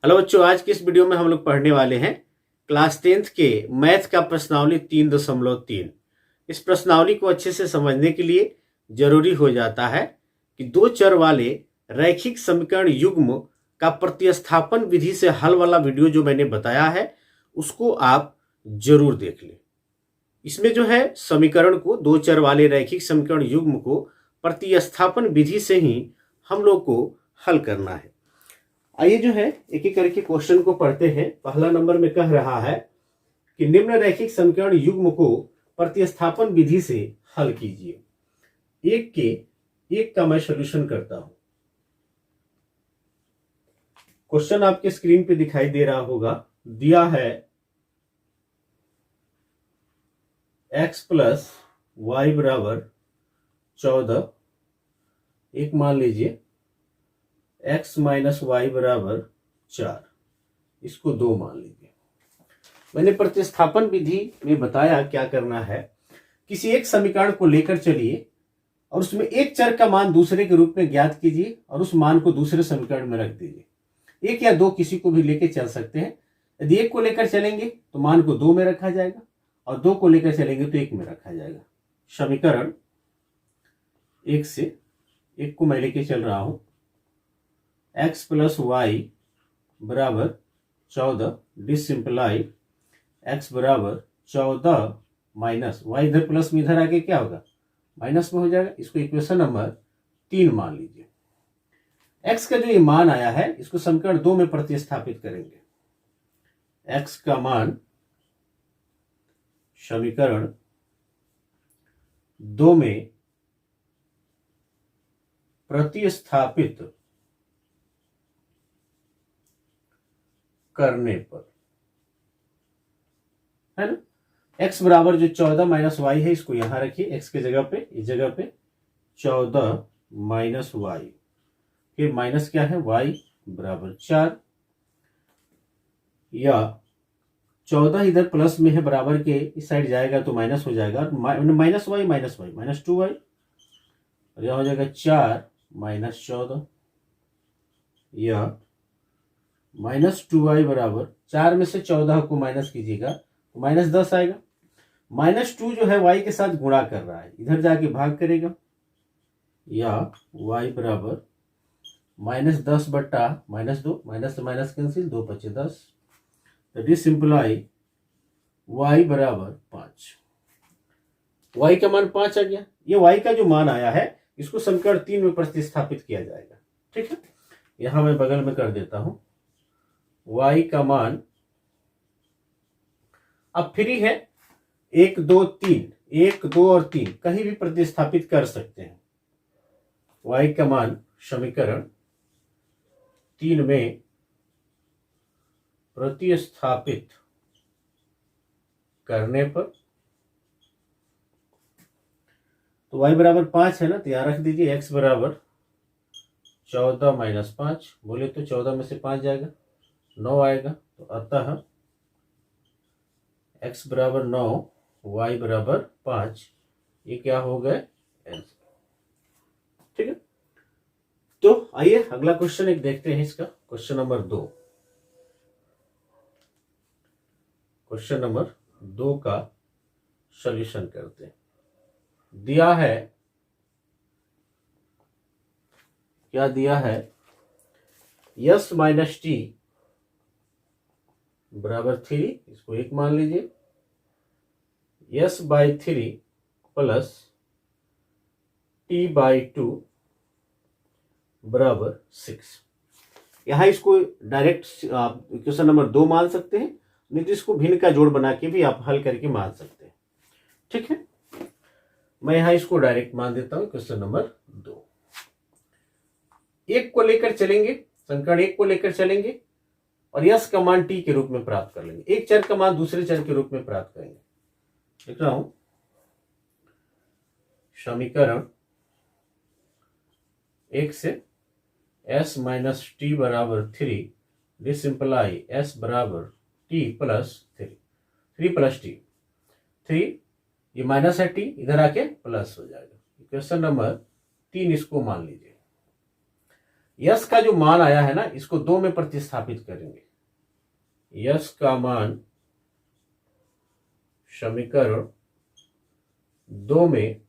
Hello बच्चों, आज की इस वीडियो में हम लोग पढ़ने वाले हैं क्लास 10th के मैथ का प्रश्नावली 3.3। इस प्रश्नावली को अच्छे से समझने के लिए जरूरी हो जाता है कि दो चर वाले रैखिक समीकरण युग्म का प्रतिस्थापन विधि से हल वाला वीडियो जो मैंने बताया है उसको आप जरूर देख लें। इसमें जो है समीकरण को, दो चर वाले रैखिक समीकरण युग्म को प्रतिस्थापन विधि से ही हम लोग को हल करना है। आइए जो है एक एक करके क्वेश्चन को पढ़ते हैं। पहला नंबर में कह रहा है कि निम्न रैखिक समीकरण युग्म को प्रतिस्थापन विधि से हल कीजिए। एक का मैं सॉल्यूशन करता हूं। क्वेश्चन आपके स्क्रीन पे दिखाई दे रहा होगा। दिया है x प्लस वाई बराबर 14। एक मान लीजिए x माइनस वाई बराबर 4, इसको 2 मान लीजिए। मैंने प्रतिस्थापन विधि में बताया क्या करना है। किसी एक समीकरण को लेकर चलिए और उसमें एक चर का मान दूसरे के रूप में ज्ञात कीजिए और उस मान को दूसरे समीकरण में रख दीजिए। एक या दो किसी को भी लेकर चल सकते हैं। यदि एक को लेकर चलेंगे तो मान को 2 में रखा जाएगा और 2 को लेकर चलेंगे तो 1 में रखा जाएगा। समीकरण 1 से 1 को मैं लेके चल रहा हूं। x प्लस वाई बराबर 14 डिसिंप्लाई x बराबर 14 माइनस वाई, इधर प्लस में इधर आके क्या होगा, माइनस में हो जाएगा। इसको इक्वेशन नंबर 3 मान लीजिए। x का जो ये मान आया है इसको समीकरण 2 में प्रतिस्थापित करेंगे। x का मान समीकरण 2 में प्रतिस्थापित करने पर, है ना, x बराबर जो 14 माइनस वाई है इसको यहां रखिए। x की जगह पे, इस जगह पे 14 माइनस वाई, फिर माइनस क्या है, y बराबर 4, या 14 इधर प्लस में है, बराबर के इस साइड जाएगा तो माइनस हो जाएगा, माइनस वाई माइनस 2y, और यह हो जाएगा 4 माइनस 14, या माइनस 2y बराबर 4 में से 14 को माइनस कीजिएगा तो माइनस 10 आएगा। माइनस 2 जो है y के साथ गुणा कर रहा है, इधर जाके भाग करेगा, या y बराबर माइनस 10 बट्टा माइनस 2, माइनस से माइनस कैंसिल, 2 पचे 10, तो दिस सिंप्लाई y बराबर 5। y का मान 5 आ गया। ये y का जो मान आया है इसको समीकरण 3 में प्रतिस्थापित किया जाएगा। ठीक है, यहां मैं बगल में कर देता हूं। y का मान अब फ्री है, 1 2 3, 1 2 और 3 कहीं भी प्रतिस्थापित कर सकते हैं। y का मान समीकरण 3 में प्रतिस्थापित करने पर, तो y बराबर 5 है ना, तो यहां रख दीजिए x बराबर 14 माइनस 5, बोले तो 14 में से 5 जाएगा, 9 आएगा, तो अतः x बराबर 9, y बराबर 5, ये क्या हो गए, आंसर। ठीक है, तो आइए अगला क्वेश्चन एक देखते हैं इसका। Question number 2। क्वेश्चन नंबर 2 का सॉल्यूशन करते हैं। दिया है, क्या दिया है, यस माइनस टी बराबर 3, इसको 1 मान लीजिए, yes by 3 plus T by 2 बराबर 6। यहां इसको डायरेक्ट क्वेश्चन नंबर 2 मान सकते हैं, नहीं तो इसको भिन्न का जोड़ बना के भी आप हल करके मान सकते हैं। ठीक है, मैं यहां इसको डायरेक्ट मान देता हूं। क्वेश्चन नंबर 2, 1 को लेकर चलेंगे, समीकरण 1 को लेकर चलेंगे और यस का मान टी के रूप में प्राप्त कर लेंगे। एक चर का मान दूसरे चर के रूप में प्राप्त करेंगे। लिख रहा हूं, समीकरण 1 से s माइनस टी बराबर 3 डिसिंप्लाई s बराबर t प्लस 3 प्लस टी, 3 ये माइनस है, टी इधर आके प्लस हो जाएगा। क्वेश्चन नंबर 3 इसको मान लीजिए। यस का जो मान आया है ना, इसको 2 में प्रतिस्थापित करेंगे। यस का मान समीकरण 2 में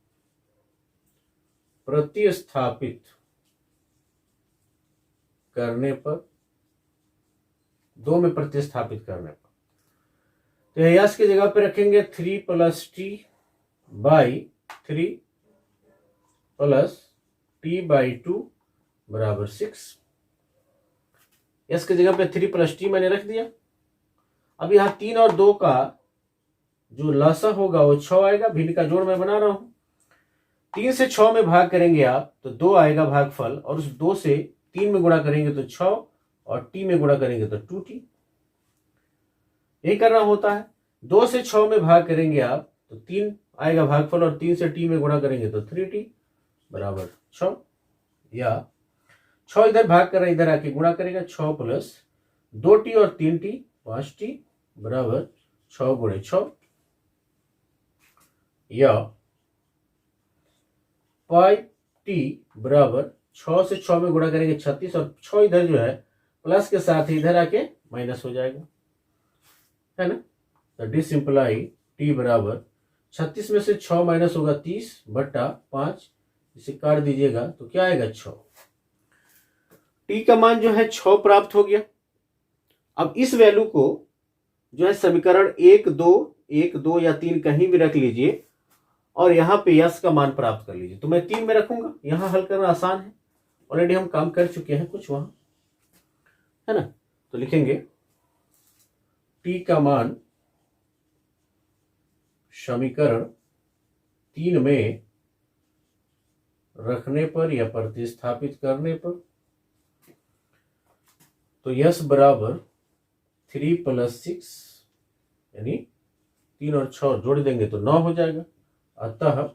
प्रतिस्थापित करने पर, 2 में प्रतिस्थापित करने पर, तो यस की जगह पे रखेंगे 3 + t by 3 plus t by 2 बराबर 6। यस की जगह पे 3 + t मैंने रख दिया। अब यहां 3 और 2 का जो लसा होगा वो 6 आएगा। भिन्न का जोड़ मैं बना रहा हूं। 3 से 6 में भाग करेंगे आप तो 2 आएगा भागफल, और उस 2 से 3 में गुणा करेंगे तो 6, और t में गुणा करेंगे तो 2t। यही करना होता है। 2 से 6 में भाग करेंगे आप तो 3 आएगा भागफल, और 3 से t में गुणा करेंगे तो 3t बराबर 6, या 6 इधर भाग कर रहा है, इधर आके गुणा करेगा। 6 + 2t और 3t 5t बराबर 6 × 6, या 5t बराबर 6 से 6 में गुणा करेंगे 36, और 6 इधर जो है प्लस के साथ इधर आके माइनस हो जाएगा, है ना। तो दिस इंप्लाई t बराबर 36 में से 6 माइनस होगा 30/5, इसे काट दीजिएगा तो क्या आएगा 6। t का मान जो है 6 प्राप्त हो गया। अब इस वैल्यू को जो है समीकरण 1, 2 या 3 कहीं भी रख लीजिए, और यहां पे यस का मान प्राप्त कर लीजिए। तो मैं 3 में रखूंगा, यहां हल करना आसान है, ऑलरेडी हम काम कर चुके हैं कुछ वहां, है ना। तो लिखेंगे t का मान समीकरण 3 में रखने पर या प्रतिस्थापित करने पर, तो यस बराबर 3 + 6 यानी 3 और 6 जोड़ देंगे तो 9 हो जाएगा। अतः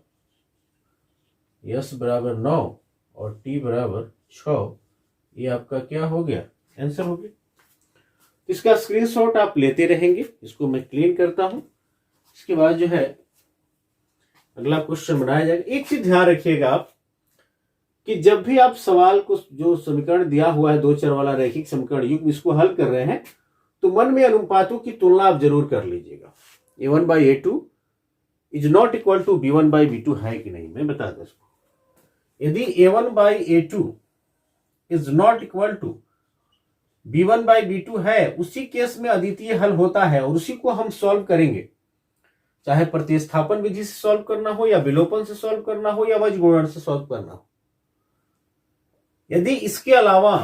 यस बराबर 9 और t बराबर 6, ये आपका क्या हो गया, आंसर हो गया। इसका स्क्रीनशॉट आप लेते रहेंगे। इसको मैं क्लीन करता हूं, इसके बाद जो है अगला क्वेश्चन बनाया जाएगा। एक चीज ध्यान रखिएगा आप कि जब भी आप सवाल को, जो समीकरण दिया हुआ है 2 चर वाला रैखिक समीकरण युग्म, इसको हल कर रहे हैं तो मन में अनुपातों की तुलना आप जरूर कर लीजिएगा। a1/a2 is not equal to b1/b2 है कि नहीं, मैं बता दूं इसको। यदि a1/a2 is not equal to b1/b2 है, उसी केस में अद्वितीय हल होता है, और उसी को हम सॉल्व करेंगे, चाहे प्रतिस्थापन विधि से सॉल्व करना हो, या विलोपन से सॉल्व करना हो, या वज्रगुणन से सॉल्व करना हो। यदि इसके अलावा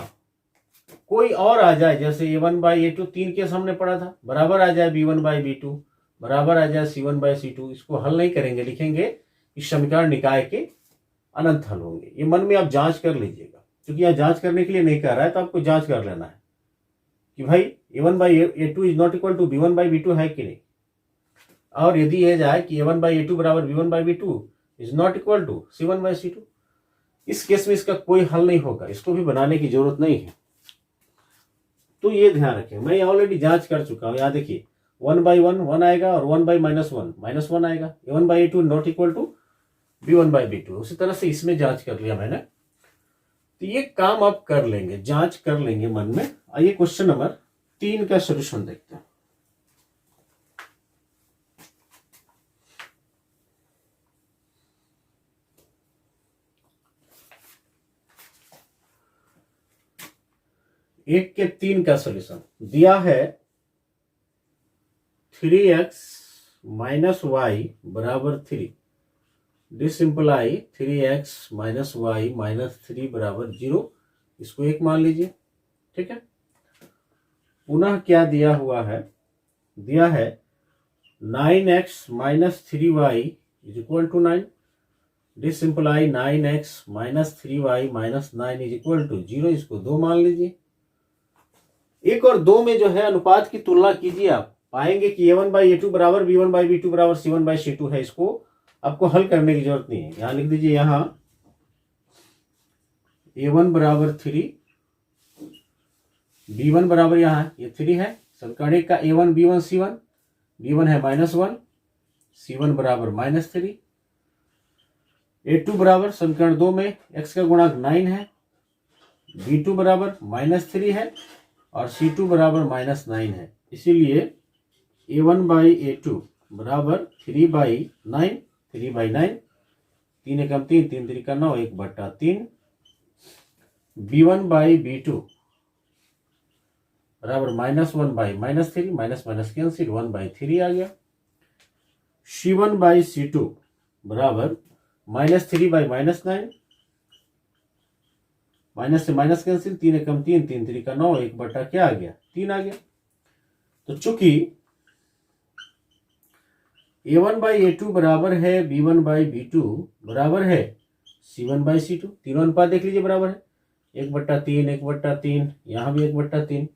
कोई और आ जाए, जैसे a1/a2 3 केस हमने पढ़ा था, बराबर आ जाए b1/b2, बराबर आ जाए c1/c2, इसको हल नहीं करेंगे, लिखेंगे इस समीकरण निकाय के अनंत हल होंगे। ये मन में आप जांच कर लीजिएगा, क्योंकि यह जांच करने के लिए नहीं कह रहा है, तो आपको जांच कर लेना है कि भाई a1/a2 is not equal to b1/b2 है कि नहीं। और यदि यह जाए कि a1/a2 बराबर b1/b2 is not equal to c1/c2, इस केस में इसका कोई हल नहीं होगा, इसको भी बनाने की जरूरत नहीं है। तो ये ध्यान रखें, मैं ऑलरेडी जांच कर चुका हूं। यहाँ देखिए 1/1 1 आएगा, और 1/-1 -1 आएगा। a1/a2 not equal to b1/b2, उसी तरह से इसमें जांच कर लिया मैंने। तो ये काम आप कर लेंगे, जांच कर लेंगे मन में। आइए क्वेश्चन नंबर 3 का सोल्यूशन देखते हैं। एक के 3 का सोल्यूशन दिया है 3x - y बराबर 3। दिस इंप्लाई 3x - y - 3 बराबर 0। इसको 1 मान लीजिए, ठीक है। पुनः क्या दिया हुआ है, दिया है 9x - 3y is equal to 9। This imply 9x - 3y - 9 is equal to 0। इसको 2 मान लीजिए। 1 और 2 में जो है अनुपात की तुलना कीजिए, आप पाएंगे कि a1/a2 बराबर b1/b2 बराबर c1/c2 है। इसको आपको हल करने की जरूरत नहीं है। यहां लिख दीजिए, यहां a1 बराबर 3, b1 बराबर, यहां ये 3 है, समीकरण का a1 b1 c1, b1 है -1, c1 बराबर -3। a2 बराबर समीकरण 2 में x का गुणांक 9 है, B2 बराबर -3 है और C2 बराबर -9 है, इसीलिए A1/A2 बराबर 3/9, 3/9, 3 एकम 3, 3 त्रिका 9, 1/3। B1/B2 बराबर -1/-3, माइनस माइनस कैंसिल, 1/3 आ गया। C1/C2 बराबर -3/-9, माइनस से माइनस कैंसिल, 3 एकम 3, 3 त्रिका 9, 1/, क्या आ गया, 3 आ गया। तो चूंकि A1/A2 बराबर है B1/B2 बराबर है C1/C2, तीनों अनुपात देख लीजिए बराबर है, 1/3, 1/3, यहां भी 1/3,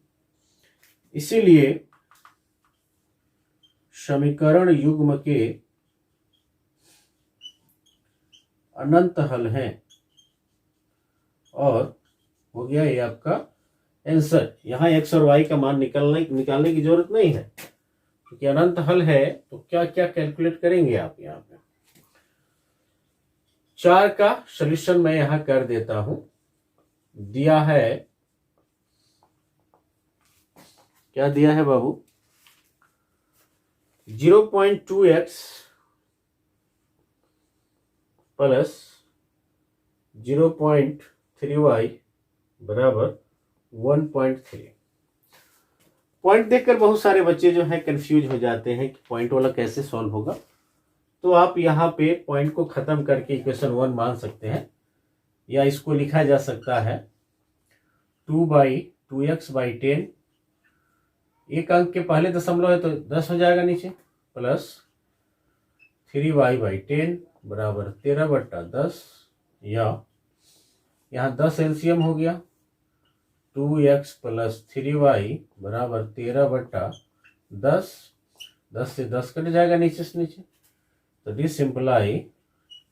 इसीलिए समीकरण युग्म के अनंत हल हैं और हो गया ये आपका आंसर। यहां x और y का मान निकालने की जरूरत नहीं है, क्योंकि अनंत हल है। तो क्या क्या कैलकुलेट करेंगे आप यहाँ पे। 4 का सॉल्यूशन मैं यहां कर देता हूं। दिया है, क्या दिया है बाबू, 0.2x प्लस 0.3y बराबर 1.3। पॉइंट देखकर बहुत सारे बच्चे जो है कंफ्यूज हो जाते हैं कि पॉइंट वाला कैसे सॉल्व होगा। तो आप यहाँ पे पॉइंट को खत्म करके इक्वेशन 1 मान सकते हैं, या इसको लिखा जा सकता है 2/2x/10, एक अंक के पहले दशमलव है तो 10 हो जाएगा नीचे, प्लस 3y/10 बराबर 13/10, या यहाँ 10 एलसीएम हो गया, 2x प्लस 3y बराबर 13/10, 10 से 10 कट जाएगा नीचे से नीचे, तो this simply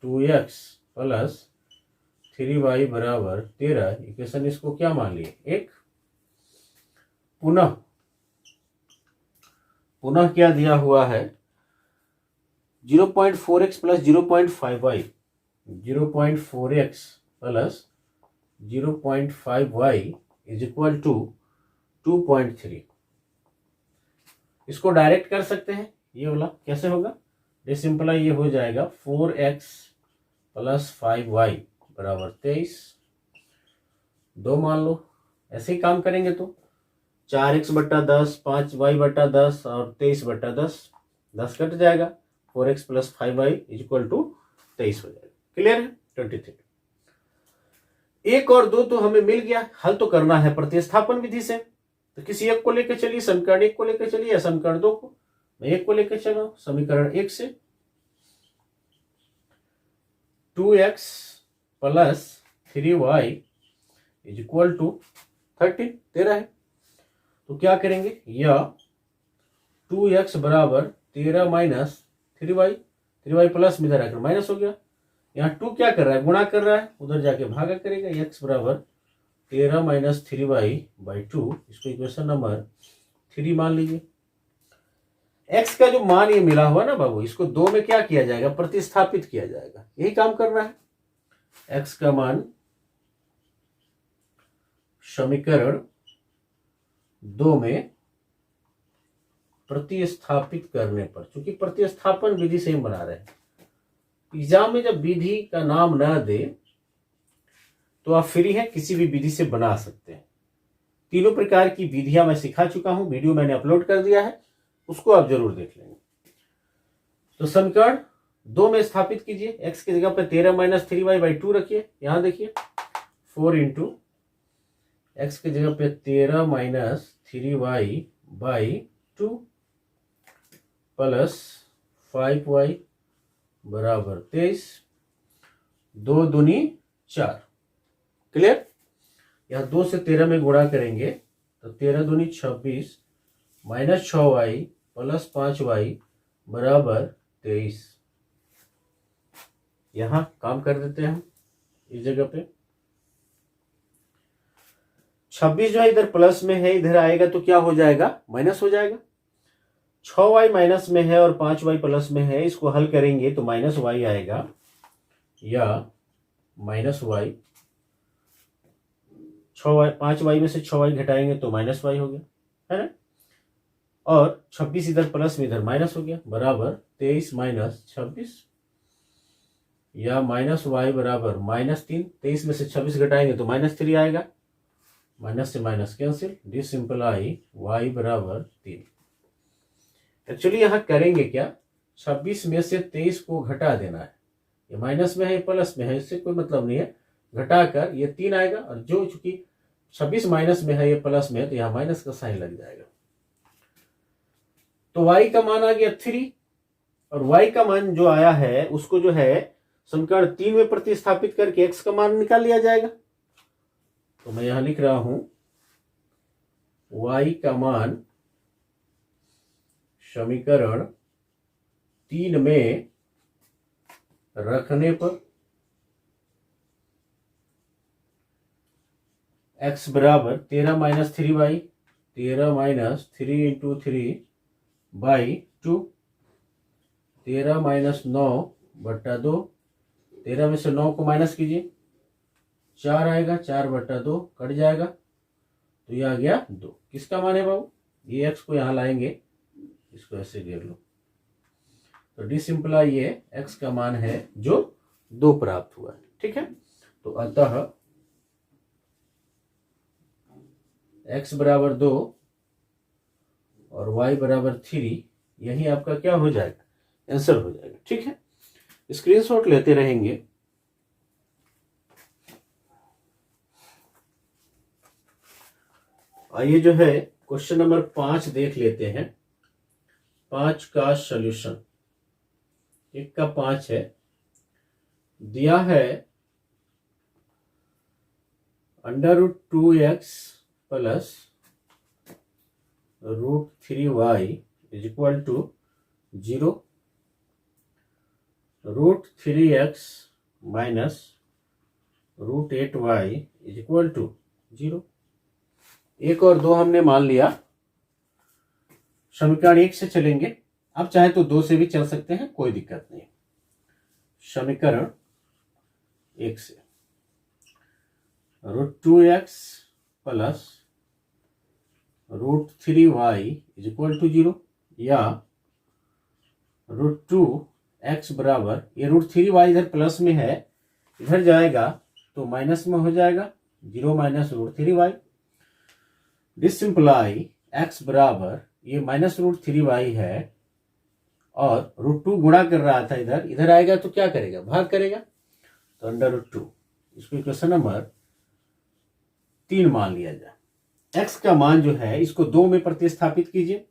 2x plus 3y बराबर 13। इक्वेशन इसको क्या मान लिए, एक। पुनः क्या दिया हुआ है, 0.4x plus 0.5y, 0.4x plus 0.5y is equal to 2.3। इसको डायरेक्ट कर सकते हैं, ये वाला कैसे होगा, ये सिंपल ये हो जाएगा 4x प्लस 5y बराबर 23, 2 मान लो। ऐसे ही काम करेंगे तो 4x/10, 5y/10 और 23/10, 10 कट जाएगा, 4x plus 5y is equal to 23 हो जाएगा। क्लियर है, 23। 1 और 2 तो हमें मिल गया, हल तो करना है प्रतिस्थापन विधि से। तो किसी एक को लेकर चलिए, समीकरण 1 को लेकर चलिए, या समीकरण 2 को। मैं 1 को लेकर चला, समीकरण 1 से 2x plus 3y is equal to 13 है। तो क्या करेंगे, या 2x बराबर 13 माइनस 3y प्लस में इधर आकर माइनस हो गया, यहाँ 2 क्या कर रहा है, गुणा कर रहा है, उधर जाके भागा करेगा, x बराबर 13 माइनस 3y/2, इसको इक्वेशन नंबर 3 मान लीजिए। x का जो मान ये मिला हुआ ना बाबू, इसको 2 में क्या किया जाएगा, प्रतिस्थापित किया जाएगा, यही काम करना है। x का मान समीकरण 2 में प्रतिस्थापित करने पर, क्योंकि प्रतिस्थापन विधि से हम बना रहे हैं, एग्जाम में जब विधि का नाम ना दे तो आप फ्री हैं, किसी भी विधि से बना सकते हैं। तीनों प्रकार की विधियां मैं सिखा चुका हूं, वीडियो मैंने अपलोड कर दिया है, उसको आप जरूर देख लेंगे। तो समीकरण 2 में स्थापित कीजिए, x की जगह पर 13 माइनस 3y/2 रखिए, यहां देखिए 4 इंटू x की जगह पे 13 माइनस 3y/2 प्लस 5y बराबर 23, 2 दूनी 4। क्लियर। यहां 2 से 13 में गुणा करेंगे तो 13 दूनी 26 माइनस 6y प्लस 5y बराबर 23। यहां काम कर देते हैं हम इस जगह पे। 26 जो है इधर प्लस में है, इधर आएगा तो क्या हो जाएगा, माइनस हो जाएगा। 6y माइनस में है और 5y प्लस में है, इसको हल करेंगे तो माइनस y आएगा, या माइनस y। 6y 5y में से 6y घटाएंगे तो -y हो गया, है ना। और 26 इधर प्लस में इधर माइनस हो गया, बराबर 23 माइनस 26 या -y बराबर -3। 23 में से 26 घटाएंगे तो -3 आएगा, माइनस से माइनस कैंसिल, दिस सिंपलाई y बराबर 3। एक्चुअली यहां करेंगे क्या, 26 में से 23 को घटा देना है। ये माइनस में है, प्लस में है, इससे कोई मतलब नहीं है। घटाकर ये 3 आएगा, और जो चूंकि 26 माइनस में है, ये प्लस में है, तो यहाँ माइनस का साइन लग जाएगा। तो y का मान आ गया 3, और y का मान जो आया है उसको जो है समीकरण 3 में प्रतिस्थापित करके x का मान निकाल लिया जाएगा। तो मैं यहां लिख रहा हूं y का मान समीकरण 3 में रखने पर x बराबर 13 minus 3y, 13 minus 3 into 3 by 2, 13 minus 9 बट्टा 2, 13 में से 9 को माइनस कीजिए, 4 आएगा, 4 बट्टा 2 कट जाएगा, तो ये आ गया 2। किसका मान है बाबू, ये x को यहाँ लाएंगे, इसको ऐसे घेर लो, तो डी सिंपल ये x का मान है जो 2 प्राप्त हुआ है। ठीक है, तो अतः x बराबर 2 और y बराबर 3, यही आपका क्या हो जाएगा, आंसर हो जाएगा। ठीक है, स्क्रीनशॉट लेते रहेंगे। आइए जो है क्वेश्चन नंबर 5 देख लेते हैं। 5 का सॉल्यूशन, 1 का 5 है, दिया है √2x plus √3y is equal to 0, √3x minus √8y is equal to 0। 1 और 2 हमने मान लिया। समीकरण 1 से चलेंगे, अब चाहे तो 2 से भी चल सकते हैं, कोई दिक्कत नहीं। समीकरण 1 से √2x plus √3y is equal to 0, या √2x बराबर, ये √3y इधर प्लस में है, इधर जाएगा तो माइनस में हो जाएगा, 0 माइनस √3y। दिस सिंपलाई x बराबर, ये माइनस √3y है और √2 गुणा कर रहा था, इधर इधर आएगा तो क्या करेगा, भाग करेगा, तो √2। इसको इक्वेशन नंबर 3 मान लिया जाए। x का मान जो है इसको 2 में प्रतिस्थापित कीजिए।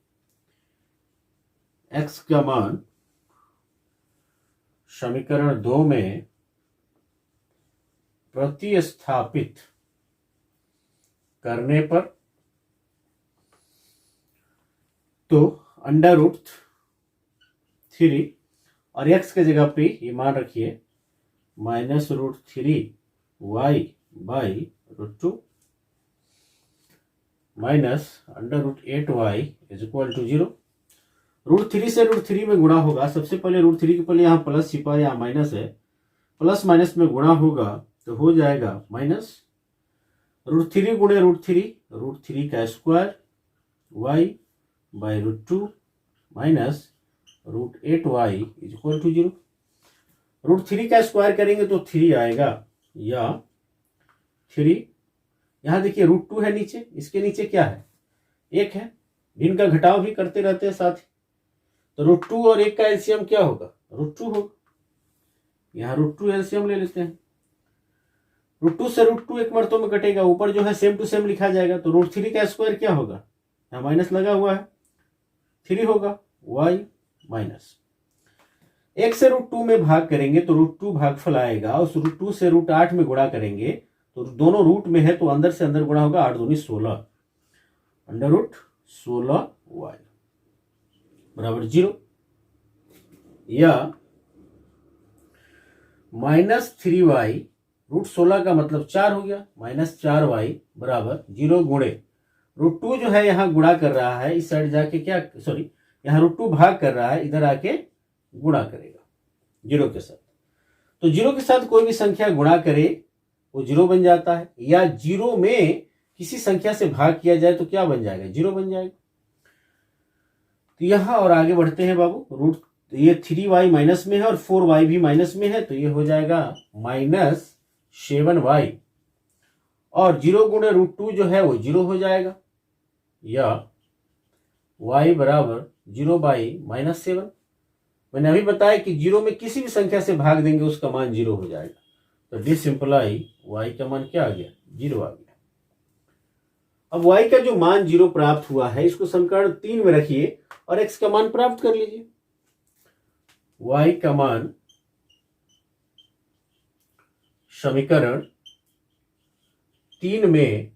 x का मान समीकरण 2 में प्रतिस्थापित करने पर, तो √3 और x के जगह पे ये मान रखिए -√3y by √2 minus √8y is equal to 0। √3 से √3 में गुणा होगा, सबसे पहले √3 के पहले यहाँ प्लस छिपा, यहाँ माइनस है, प्लस माइनस में गुणा होगा तो हो जाएगा माइनस √3 गुणे √3 का square y by √2 minus √8y is equal to 0। √3 का स्क्वायर करेंगे तो 3 आएगा, या 3, यहां देखिए √2 है नीचे, इसके नीचे क्या है, 1 है, भिन्न का घटाव भी करते रहते हैं साथ ही, तो √2 और 1 का एलसीएम क्या होगा, √2 होगा। यहाँ √2 एलसीएम ले लेते हैं, √2 से √2 एक मर्तों में कटेगा, ऊपर जो है सेम टू सेम लिखा जाएगा, तो √3 का स्क्वायर क्या होगा, यहाँ माइनस लगा हुआ है, 3 होगा, y माइनस 1 से √2 में भाग करेंगे तो √2 भागफल आएगा, उस √2 से √8 में गुणा करेंगे तो दोनों रूट में है तो अंदर से अंदर गुणा होगा, 8 दूनी 16, √16y बराबर 0, या -3y, √16 का मतलब 4 हो गया, -4y बराबर 0 गुणे √2 जो है यहाँ गुणा कर रहा है, इस साइड जाके क्या, सॉरी यहाँ √2 भाग कर रहा है, इधर आके गुणा करेगा 0 के साथ, तो 0 के साथ कोई भी संख्या गुणा करे वो 0 बन जाता है, या 0 में किसी संख्या से भाग किया जाए तो क्या बन जाएगा, 0 बन जाएगा। तो यहाँ और आगे बढ़ते हैं बाबू। रूट ये 3y माइनस में है और 4y भी माइनस में है, तो ये हो जाएगा -7y, और 0 गुणे √2 जो है वो 0 हो जाएगा, या y बराबर 0/-7। मैंने अभी बताया कि 0 में किसी भी संख्या से भाग देंगे उसका मान 0 हो जाएगा। तो डिसिंप्लाई y का मान क्या आ गया, 0 आ गया। अब y का जो मान 0 प्राप्त हुआ है इसको समीकरण 3 में रखिए और x का मान प्राप्त कर लीजिए। y का मान समीकरण 3 में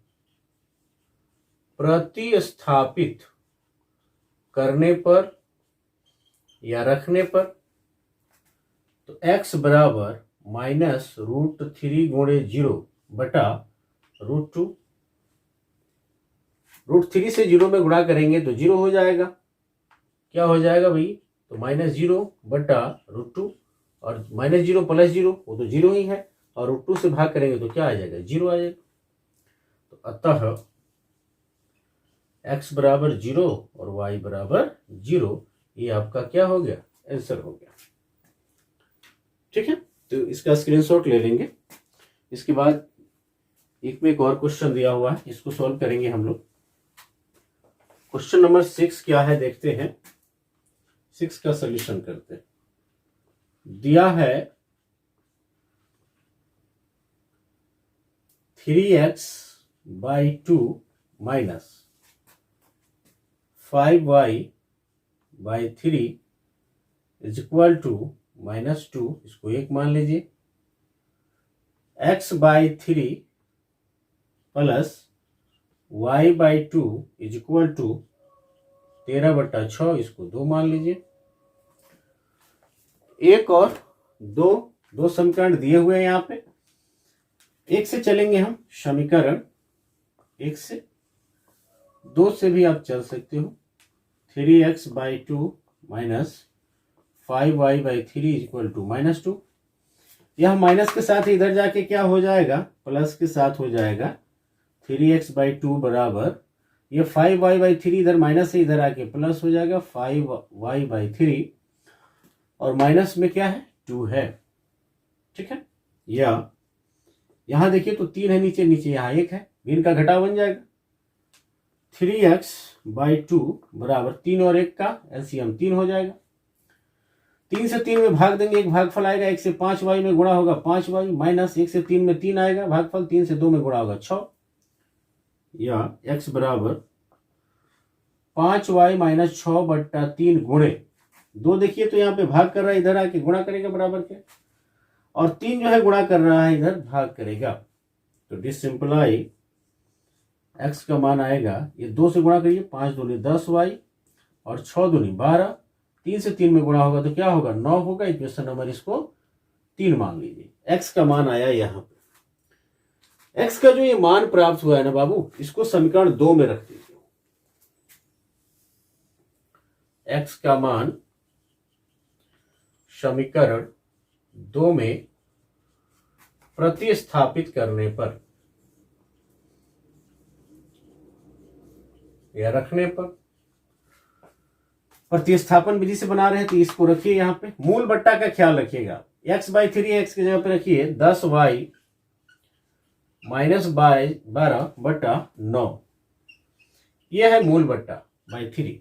प्रतिस्थापित करने पर या रखने पर, तो x बराबर -√3 गुणे 0 बटा √2। √3 से 0 में गुणा करेंगे तो 0 हो जाएगा। क्या हो जाएगा भाई, तो -0 बटा √2, और -0 + 0 वो तो 0 ही है, और √2 से भाग करेंगे तो क्या आ जाएगा, 0 आ जाएगा। तो अतः x बराबर 0 और y बराबर 0, ये आपका क्या हो गया, आंसर हो गया। ठीक है, तो इसका स्क्रीनशॉट ले लेंगे। इसके बाद एक और क्वेश्चन दिया हुआ है, इसको सॉल्व करेंगे हम लोग। क्वेश्चन नंबर 6 क्या है देखते हैं, 6 का सॉल्यूशन करते हैं। दिया है 3x/2 minus 5y/3 is equal to -2, इसको 1 मान लीजिए, x/3 plus y/2 is equal to 13/6, इसको 2 मान लीजिए। एक और दो समीकरण दिए हुए हैं यहाँ पे, एक से चलेंगे हम, समीकरण 1 से, 2 से भी आप चल सकते हो। 3x/2 minus 5y/3 is equal to -2। यह माइनस के साथ इधर जाके क्या हो जाएगा, प्लस के साथ हो जाएगा। 3x/2 बराबर ये 5y/3 इधर माइनस से इधर आके प्लस हो जाएगा, 5y/3, और माइनस में क्या है, 2 है। ठीक है, या यहां देखिए तो 3 है नीचे, नीचे यहाँ 1 है, भिन्न का घटा बन जाएगा। 3x/2 बराबर 3 और 1 का एलसीएम 3 हो जाएगा। 3 से 3 में भाग देंगे, एक भागफल आएगा, 1 से 5y में गुणा होगा 5y, माइनस 1 से 3 में 3 आएगा भागफल, 3 से 2 में गुणा होगा 6, या x बराबर 5y - 6/3 गुणे 2, देखिए तो यहाँ पे भाग कर रहा है, इधर आके गुणा करेगा बराबर के, और 3 जो है गुणा कर रहा है, इधर भाग करेगा। तो डिसिंप्लाई x का मान आएगा, ये 2 से गुणा करिए, 5 दूनी 10y और 6 दूनी 12, 3 से 3 में गुणा होगा तो क्या होगा, 9 होगा। इक्वेशन नंबर इसको 3 मान लीजिए। x का मान आया यहाँ पे। x का जो ये मान प्राप्त हुआ है ना बाबू, इसको समीकरण 2 में रख दीजिए। x का मान समीकरण 2 में प्रतिस्थापित करने पर या रखने पर, प्रतिस्थापन विधि से बना रहे हैं तो इसको रखिए यहाँ पे। मूल बट्टा का ख्याल रखिएगा, x/3 x की जगह पे रखिए 10y - 12/9, यह है मूल बट्टा बाई 3,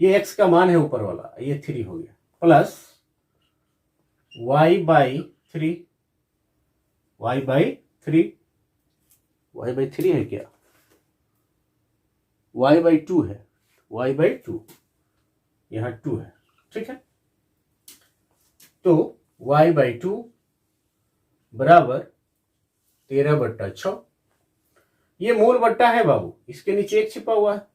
ये x का मान है ऊपर वाला, ये 3 हो गया, प्लस y/3 है क्या, y/2 है, y/2 यहां 2 है। ठीक है, तो y/2 बराबर 13/6, ये मूल बट्टा है बाबू, इसके नीचे 1 छिपा हुआ है।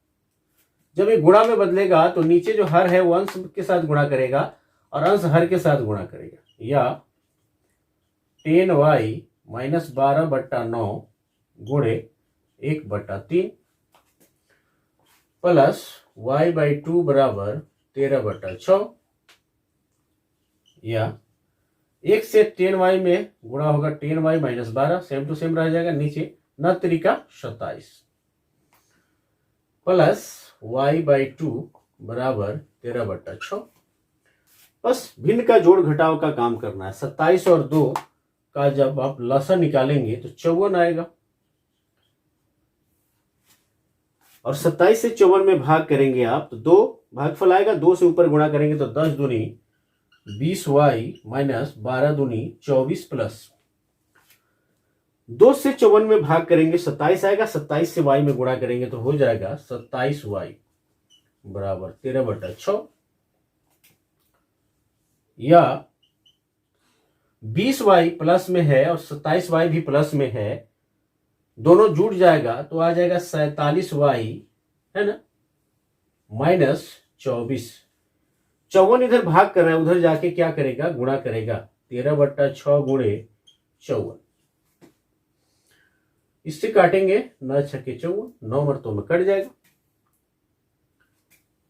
जब ये गुणा में बदलेगा तो नीचे जो हर है वो अंश के साथ गुणा करेगा और अंश हर के साथ गुणा करेगा, या 10y - 12/9 गुणे 1/3 प्लस y/2 बराबर 13/6, या 1 से 10y में गुणा होगा 10y - 12, सेम टू सेम रह जाएगा, नीचे 9 त्रिका 27 प्लस y/2 बराबर 13/6। बस भिन्न का जोड़ घटाव का काम करना है। 27 और 2 का जब आप लसा निकालेंगे तो 54 आएगा, और 27 से 54 में भाग करेंगे आप तो 2 भागफल आएगा, 2 से ऊपर गुणा करेंगे तो 10 दूनी 20y माइनस 12 दूनी 24 प्लस 2 से 54 में भाग करेंगे 27 आएगा, 27 से y में गुणा करेंगे तो हो जाएगा 27y बराबर 13/6, या 20y प्लस में है और 27y भी प्लस में है, दोनों जुड़ जाएगा तो आ जाएगा 47y है ना माइनस 24। 54 इधर भाग कर रहा है, उधर जाके क्या करेगा, गुणा करेगा। 13/6 गुणे 54, इससे काटेंगे 9 छक्के 54, 9 मरतों में कट जाएगा।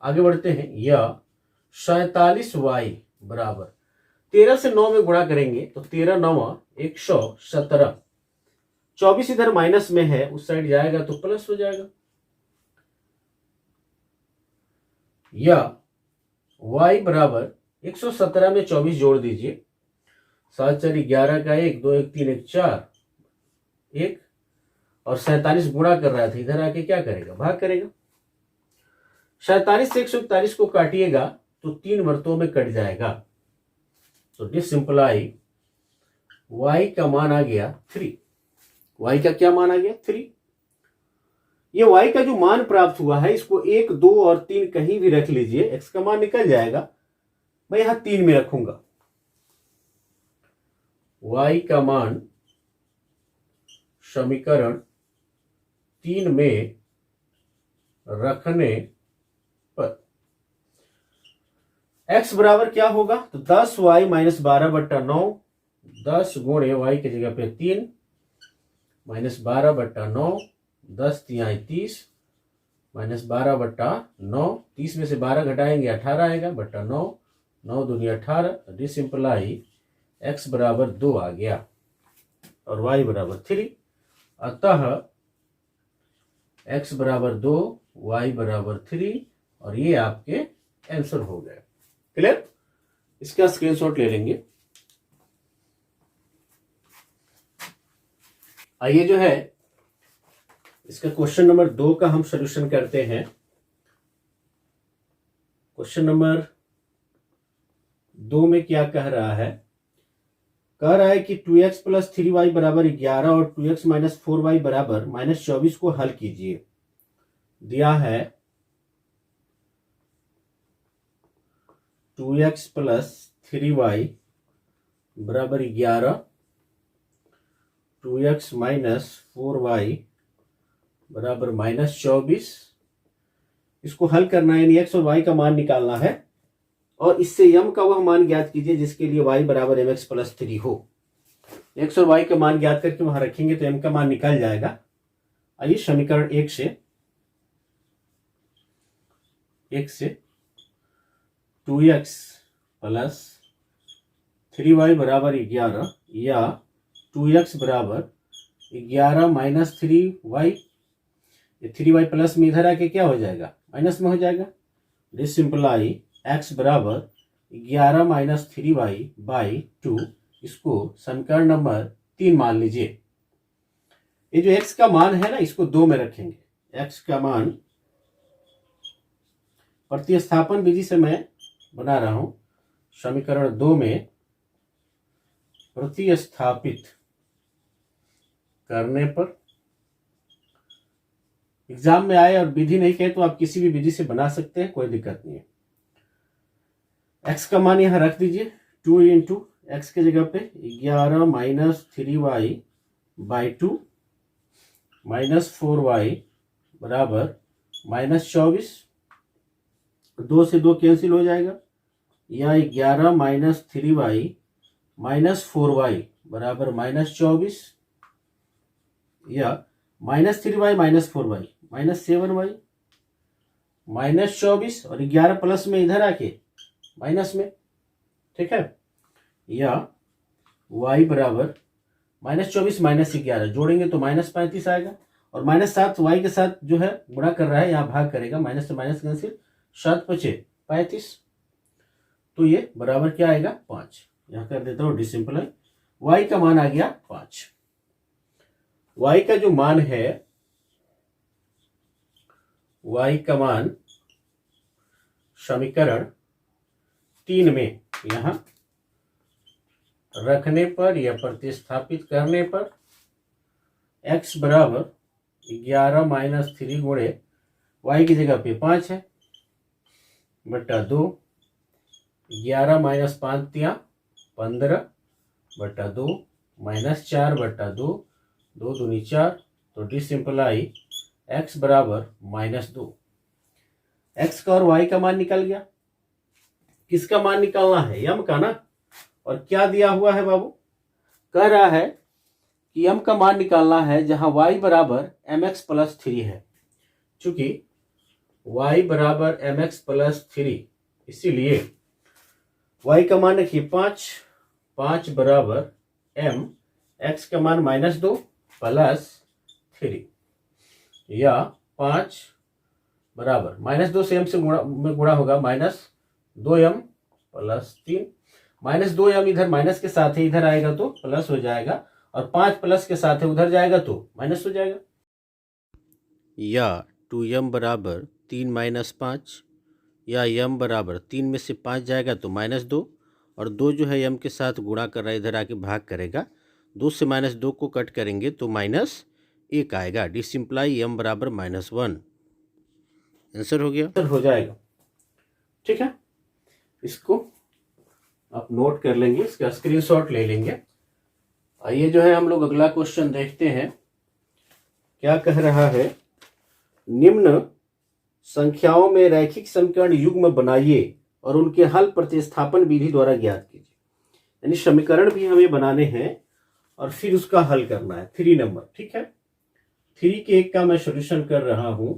आगे बढ़ते हैं। यह 47y बराबर 13 से 9 में गुणा करेंगे तो 13 9 117, 24 इधर माइनस में है, उस साइड जाएगा तो प्लस हो जाएगा। या y बराबर 117 में 24 जोड़ दीजिए, 7 4 11 का 1 2 1 3 1 4 1, और 47 गुणा कर रहा था, इधर आके क्या करेगा, भाग करेगा। 47 से 141 को काटिएगा तो 3 मरतों में कट जाएगा, तो दिस सिंपलाई y का मान आ गया 3। y का क्या मान आ गया 3। ये y का जो मान प्राप्त हुआ है इसको 1 2 और 3 कहीं भी रख लीजिए, x का मान निकल जाएगा। मैं यहां 3 में रखूंगा। y का मान समीकरण 3 में रखने पर x बराबर क्या होगा, तो 10y माइनस 12/9, 10 गुणे y की जगह पे 3 माइनस 12/9, 10 3 30 माइनस 12/9, 30 में से 12 घटाएंगे 18 आएगा बट्टा 9, 9 दूनी 18, दिस सिंपलाई x बराबर 2 आ गया और y बराबर 3। अतः x बराबर 2, y बराबर 3, और ये आपके आंसर हो गए। क्लियर? इसका स्क्रीनशॉट ले लेंगे। आइए जो है इसका क्वेश्चन नंबर 2 का हम सॉल्यूशन करते हैं। क्वेश्चन नंबर 2 में क्या कह रहा है, कह रहा है कि 2x प्लस 3y बराबर 11 और 2x माइनस 4y बराबर माइनस 24 को हल कीजिए। दिया है 2x प्लस 3y बराबर 11, 2x माइनस 4y बराबर माइनस 24। इसको हल करना है, यानी x और y का मान निकालना है, और इससे m का वह मान ज्ञात कीजिए जिसके लिए y बराबर mx प्लस 3 हो। x और y का मान ज्ञात करके वहां रखेंगे तो m का मान निकल जाएगा। आइए समीकरण 1 से 2x प्लस 3y बराबर 11 या 2x बराबर 11 माइनस 3y, ये 3y प्लस में इधर आके क्या हो जाएगा, माइनस में हो जाएगा। दिस सिंपलाई x बराबर 11 माइनस 3y बाई 2, इसको समीकरण नंबर 3 मान लीजिए। ये जो x का मान है ना, इसको 2 में रखेंगे। x का मान प्रतिस्थापन विधि से मैं बना रहा हूं, समीकरण 2 में प्रतिस्थापित करने पर, एग्जाम में आए और विधि नहीं कहे तो आप किसी भी विधि से बना सकते हैं, कोई दिक्कत नहीं है। x का मान यहां रख दीजिए, 2 इंटू एक्स की जगह पे 11 minus 3y by 2 minus 4y बराबर माइनस 24, 2 से 2 कैंसिल हो जाएगा, या 11 माइनस 3y माइनस 4y बराबर माइनस 24, या minus 3y minus 4y minus 7y minus 24, और 11 प्लस में इधर आके माइनस में, ठीक है। या y बराबर -24 -11 जोड़ेंगे तो -35 आएगा, और -7 y के साथ जो है गुणा कर रहा है, यहाँ भाग करेगा, माइनस से माइनस कैंसिल, 7 पचे 35, तो ये बराबर क्या आएगा 5। यहाँ कर देता हूँ डिसिम्पल, y का मान आ गया 5। y का जो मान है, y का मान समीकरण 3 में यहां रखने पर या प्रतिस्थापित करने पर x बराबर 11 - 3 गुणे y की जगह पे 5 है बटा 2, 11 - 5 15 बटा 2 -4 बटा 2, 2 दूनी 4, तो डिसिम्पलाई x बराबर -2। x का और y का मान निकल गया। किसका मान निकालना है? यम का ना। और क्या दिया हुआ है बाबू? कह रहा है कि यम का मान निकालना है जहां y बराबर mx प्लस 3 है। चूंकि y बराबर mx प्लस 3, इसीलिए y का मान रखिए 5, 5 बराबर m, x का मान -2 प्लस 3, या 5 बराबर -2 से m से गुणा होगा -2m प्लस 3, -2m इधर माइनस के साथ है, इधर आएगा तो प्लस हो जाएगा, और 5 प्लस के साथ है उधर जाएगा तो माइनस हो जाएगा। या 2m बराबर 3 - 5, या m बराबर 3 में से 5 जाएगा तो -2, और 2 जो है m के साथ गुणा कर रहा है, इधर आके भाग करेगा, 2 से -2 को कट करेंगे तो -1 आएगा। डिसिम्प्लाई m बराबर -1। आंसर हो गया, आंसर हो जाएगा। ठीक है, इसको आप नोट कर लेंगे, इसका स्क्रीनशॉट ले लेंगे। आइए जो है हम लोग अगला क्वेश्चन देखते हैं। क्या कह रहा है? निम्न संख्याओं में रैखिक समीकरण युग्म बनाइए और उनके हल प्रतिस्थापन विधि द्वारा ज्ञात कीजिए। यानी समीकरण भी हमें बनाने हैं और फिर उसका हल करना है। 3 नंबर, ठीक है। 3 के 1 का मैं सोल्यूशन कर रहा हूं।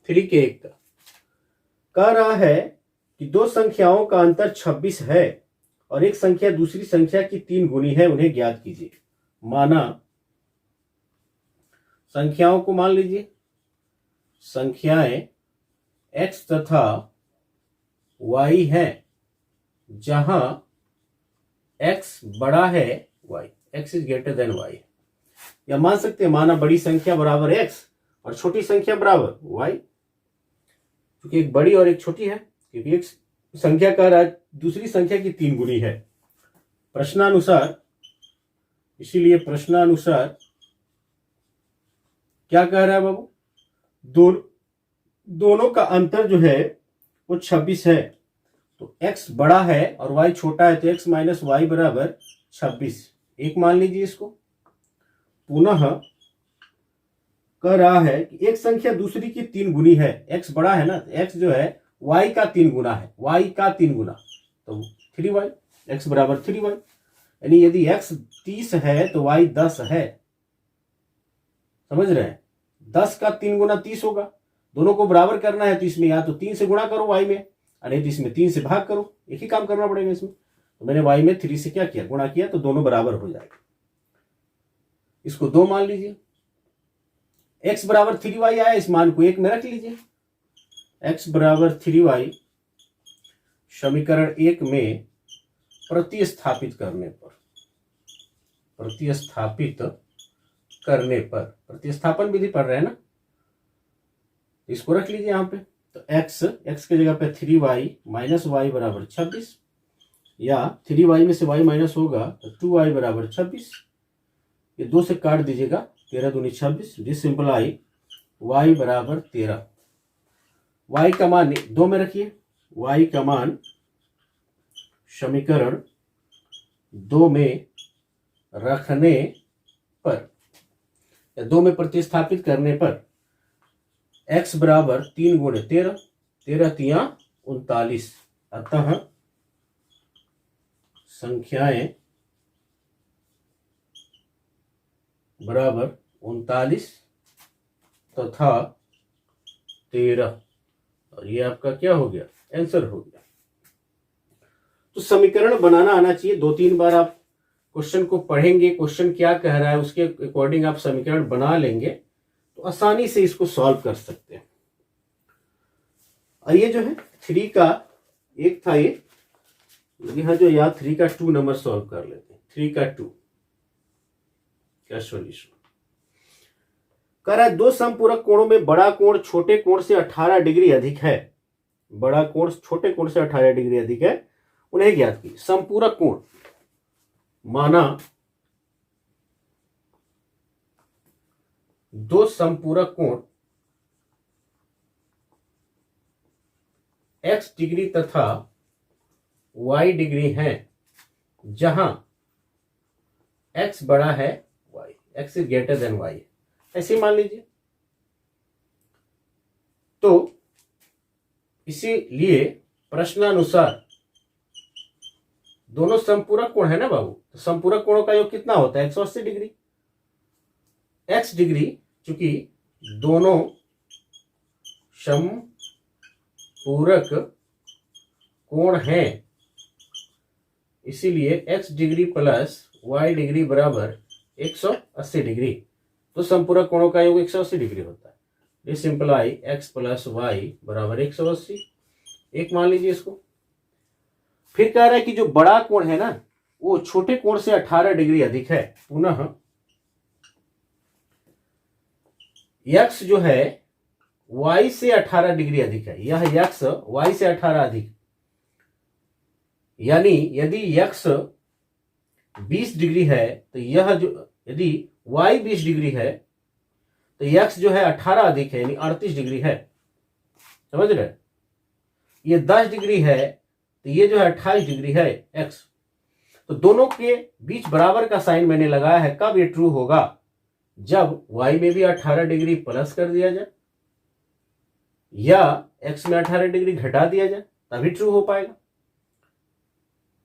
3 के 1 का कह रहा है कि दो संख्याओं का अंतर 26 है और एक संख्या दूसरी संख्या की 3 गुनी है, उन्हें ज्ञात कीजिए। माना संख्याओं को मान लीजिए, संख्याएं x तथा y है, जहां x बड़ा है y, x is greater than y। या मान सकते हैं, माना बड़ी संख्या बराबर x और छोटी संख्या बराबर y, क्योंकि एक बड़ी और एक छोटी है, क्योंकि एक संख्या का दूसरी संख्या की 3 गुनी है प्रश्नानुसार। इसीलिए प्रश्नानुसार क्या कह रहा है बाबू? दोनों का अंतर जो है वो 26 है, तो x बड़ा है और y छोटा है, तो x माइनस वाई बराबर 26। एक मान लीजिए इसको। पुनः कह रहा है कि एक संख्या दूसरी की 3 गुनी है, x बड़ा है ना, x जो है y का 3 गुना है, y का 3 गुना, तो 3y, x बराबर 3y। यानी यदि x 30 है तो y 10 है। समझ रहे हैं? 10 का 3 गुना 30 होगा। दोनों को बराबर करना है तो इसमें या तो 3 से गुणा करो y में, अरे तो इसमें 3 से भाग करो, एक ही काम करना पड़ेगा इसमें। तो मैंने y में 3 से क्या किया? गुणा किया, तो दोनों बराबर हो जाएगा। इसको 2 मान लीजिए। x बराबर 3y आया, इस मान को 1 में रख लीजिए। x बराबर 3y समीकरण 1 में प्रतिस्थापित करने पर, प्रतिस्थापन विधि पढ़ रहे हैं ना, इसको रख लीजिए यहाँ पे। तो x की जगह पे 3y माइनस वाई बराबर 26, या 3y में से y माइनस होगा तो 2y बराबर 26। ये 2 से काट दीजिएगा, 13 दूनी 26, डिसिम्प्लाई y बराबर 13। y का मान 2 में रखिए। y का मान समीकरण 2 में रखने पर, 2 में प्रतिस्थापित करने पर x बराबर 3 गुणे 13, 13 तिया 39। अतः संख्याएं बराबर 39 तथा 13, और ये आपका क्या हो गया? आंसर हो गया। तो समीकरण बनाना आना चाहिए। 2-3 बार आप क्वेश्चन को पढ़ेंगे, क्वेश्चन क्या कह रहा है उसके अकॉर्डिंग आप समीकरण बना लेंगे तो आसानी से इसको सॉल्व कर सकते हैं। ये जो है 3 का एक था, ये यहां जो याद 3 का 2 नंबर सॉल्व कर लेते हैं। 3 का 2 का सॉल्यूशन कह रहा है दो समपूरक कोणों में बड़ा कोण छोटे कोण से 18 डिग्री अधिक है। बड़ा कोण छोटे कोण से 18 डिग्री अधिक है, उन्हें ज्ञात कीजिए। समपूरक कोण माना दो समपूरक कोण x डिग्री तथा y डिग्री हैं, जहां x बड़ा है y, x is greater than y, ऐसे मान लीजिए। तो इसीलिए प्रश्नानुसार दोनों संपूरक कोण है ना बाबू, तो संपूरक कोणों का योग कितना होता है 180 डिग्री। x डिग्री चूंकि दोनों समपूरक कोण हैं, इसीलिए x degree plus y degree बराबर 180 डिग्री। तो संपूरक कोणों का योग 180 डिग्री होता है। This imply x plus y बराबर 180, एक मान लीजिए इसको। फिर कह रहा है कि जो बड़ा कोण है ना वो छोटे कोण से 18 डिग्री अधिक है। पुनः x जो है y से 18 डिग्री अधिक है। यह x y से 18 अधिक, यानी यदि x 20 डिग्री है तो यह जो, यदि y 20 डिग्री है तो x जो है 18 अधिक है, यानी 38 डिग्री है। समझ रहे? ये 10 डिग्री है तो ये जो है 28 डिग्री है x। तो दोनों के बीच बराबर का साइन मैंने लगाया है। कब ये ट्रू होगा? जब y में भी 18 डिग्री प्लस कर दिया जाए या x में 18 डिग्री घटा दिया जाए, तभी ट्रू हो पाएगा।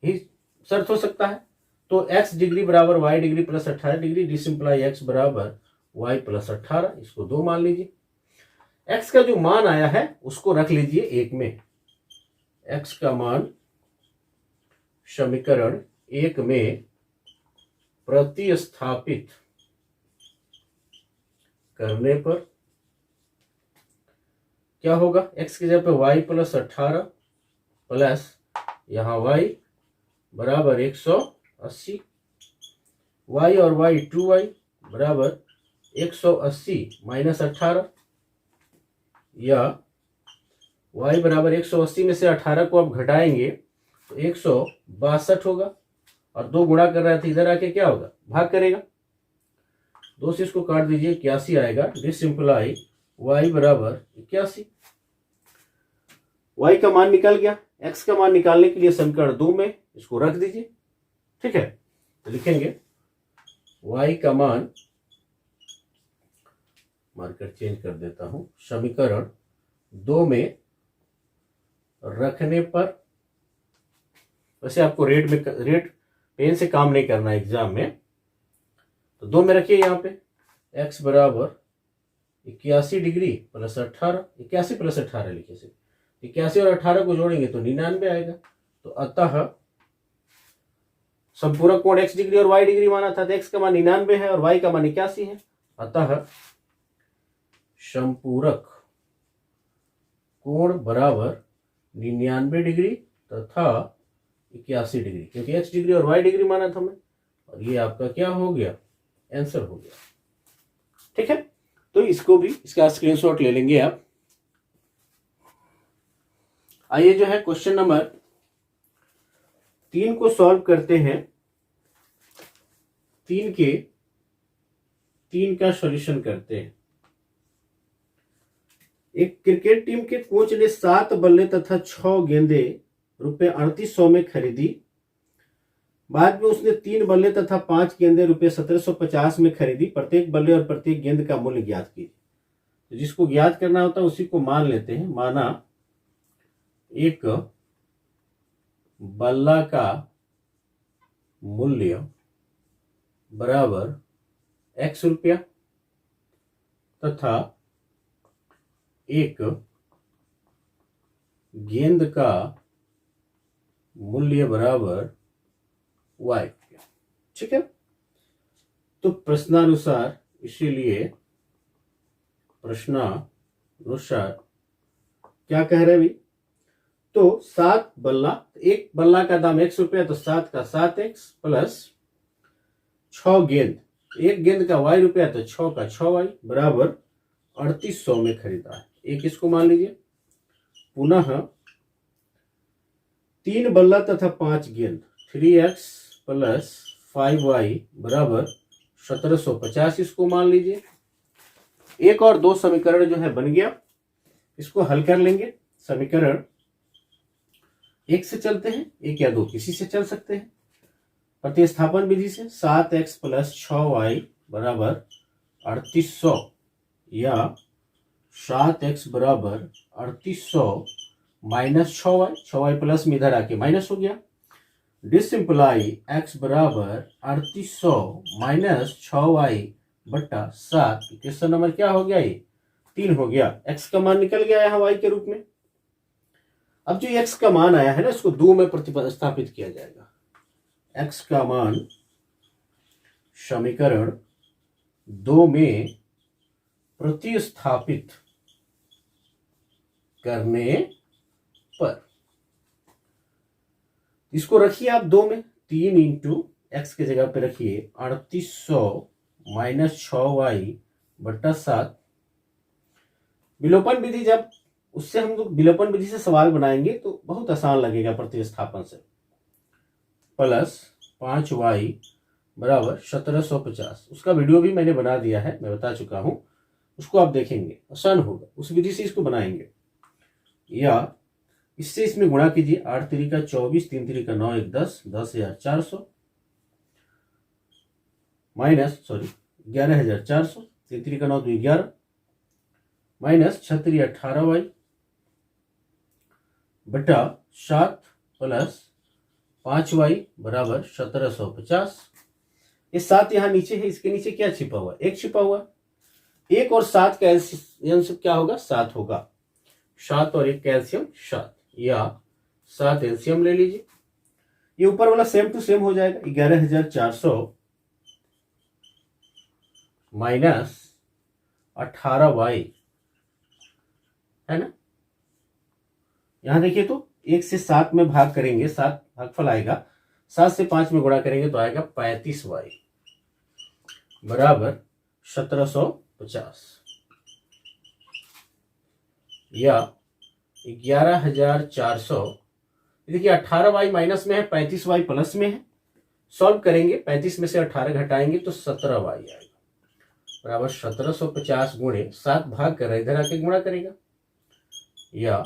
ही शर्त हो सकता है। तो x डिग्री बराबर y degree plus 18 degree, this imply x बराबर y प्लस 18, इसको 2 मान लीजिए। x का जो मान आया है उसको रख लीजिए 1 में। x का मान समीकरण 1 में प्रतिस्थापित करने पर क्या होगा? x की जगह पे y प्लस 18 प्लस यहां y बराबर 180, y और y 2y बराबर 180 माइनस 18, या y बराबर 180 में से 18 को आप घटाएंगे तो 162 होगा, और 2 गुणा कर रहा है तो इधर आके क्या होगा? भाग करेगा। 2 से इसको काट दीजिए, 81 आएगा। दिस इंप्लाई y बराबर 81। y का मान निकल गया। x का मान निकालने के लिए समीकरण 2 में इसको रख दीजिए। ठीक है, तो लिखेंगे y का मान, मार्कर चेंज कर देता हूं, समीकरण 2 में रखने पर, वैसे आपको रेट पेन से काम नहीं करना है एग्जाम में, तो 2 में रखिए। यहाँ पे x बराबर 81 डिग्री प्लस 18, 81 प्लस 18 लिखिए से, 81 और 18 को जोड़ेंगे तो 99 आएगा। तो अतः संपूरक कोण x डिग्री और y डिग्री माना था, तो x का मान 99 है और y का मान 81 है। अतः संपूरक कोण बराबर 99 डिग्री तथा 81 डिग्री, क्योंकि x डिग्री और y डिग्री माना था मैं, और ये आपका क्या हो गया? आंसर हो गया। ठीक है, तो इसको भी, इसका स्क्रीनशॉट ले लेंगे आप। आइए जो है क्वेश्चन नंबर 3 को सॉल्व करते हैं। 3 का सॉल्यूशन करते हैं। एक क्रिकेट टीम के कोच ने 7 बल्ले तथा 6 गेंदे रुपए 3800 में खरीदी। बाद में उसने 3 बल्ले तथा 5 गेंदे रुपए 1750 में खरीदी। प्रत्येक बल्ले और प्रत्येक गेंद का मूल्य ज्ञात कीजिए। तो जिसको ज्ञात करना होता है उसी को मान लेते हैं। माना एक बल्ला का मूल्य बराबर x रुपया तथा एक गेंद का मूल्य बराबर y रुपया। ठीक है। तो प्रश्नानुसार, इसीलिए प्रश्नानुसार क्या कह रहे भाई, तो 7 बल्ला, एक बल्ला का दाम 100 रुपया, तो 7 का 7x प्लस 6 गेंद, एक गेंद का y रुपया, तो 6 का 6y बराबर 3800 में खरीदा है। एक इसको मान लीजिए। पुनः 3 बल्ला तथा 5 गेंद, 3x प्लस 5y बराबर 1750 इसको मान लीजिए। एक और दो समीकरण जो है बन गया, इसको हल कर लेंगे। समीकरण एक से चलते हैं, एक या दो किसी से चल सकते हैं। प्रतिस्थापन विधि से 7x प्लस 6y बराबर 3800 या 7x बराबर 3800 माइनस 6y, 6y प्लस में इधर आके माइनस हो गया। डिसिंप्लाई x बराबर 3800 माइनस 6y बट्टा 7। क्वेश्चन नंबर क्या हो गया, ये 3 हो गया। x का मान निकल गया यहाँ y के रूप में। अब जो x का मान आया है ना, इसको 2 में प्रतिस्थापित किया जाएगा। x का मान समीकरण 2 में प्रतिस्थापित करने पर, इसको रखिए आप 2 में, 3 इंटू एक्स के जगह पे रखिए 3800 माइनस 6y बट्टा 7। विलोपन विधि, जब उससे हम लोग विलोपन विधि से सवाल बनाएंगे तो बहुत आसान लगेगा प्रतिस्थापन से। प्लस 5y बराबर 1750, उसका वीडियो भी मैंने बना दिया है, मैं बता चुका हूं, उसको आप देखेंगे, आसान होगा। उस विधि से इसको बनाएंगे, या इससे इसमें गुणा कीजिए। 8 3 का 24, 3 3 का 9, 1 10, 10,400 माइनस 11,400, 3 3 का 9 2 11 माइनस 6 3 18y बटा 7 प्लस 5y बराबर 1750। ये 7 यहां नीचे है, इसके नीचे क्या छिपा हुआ, 1 छिपा हुआ। 1 और 7 का एलसीएम क्या होगा, 7 होगा। 7 और 1 का एलसीएम 7, या 7 एलसीएम ले लीजिए। ये ऊपर वाला सेम टू सेम हो जाएगा। 11,400 माइनस 18y है ना। यहां देखिए तो 1 से 7 में भाग करेंगे, 7 भागफल आएगा, 7 से 5 में गुणा करेंगे तो आएगा 35y बराबर 1750, या 11,400। देखिए 18y माइनस में है, 35y प्लस में है। सॉल्व करेंगे, 35 में से 18 घटाएंगे तो 17y आएगा बराबर 1750 गुणे 7 भाग कर इधर आके गुणा करेगा, या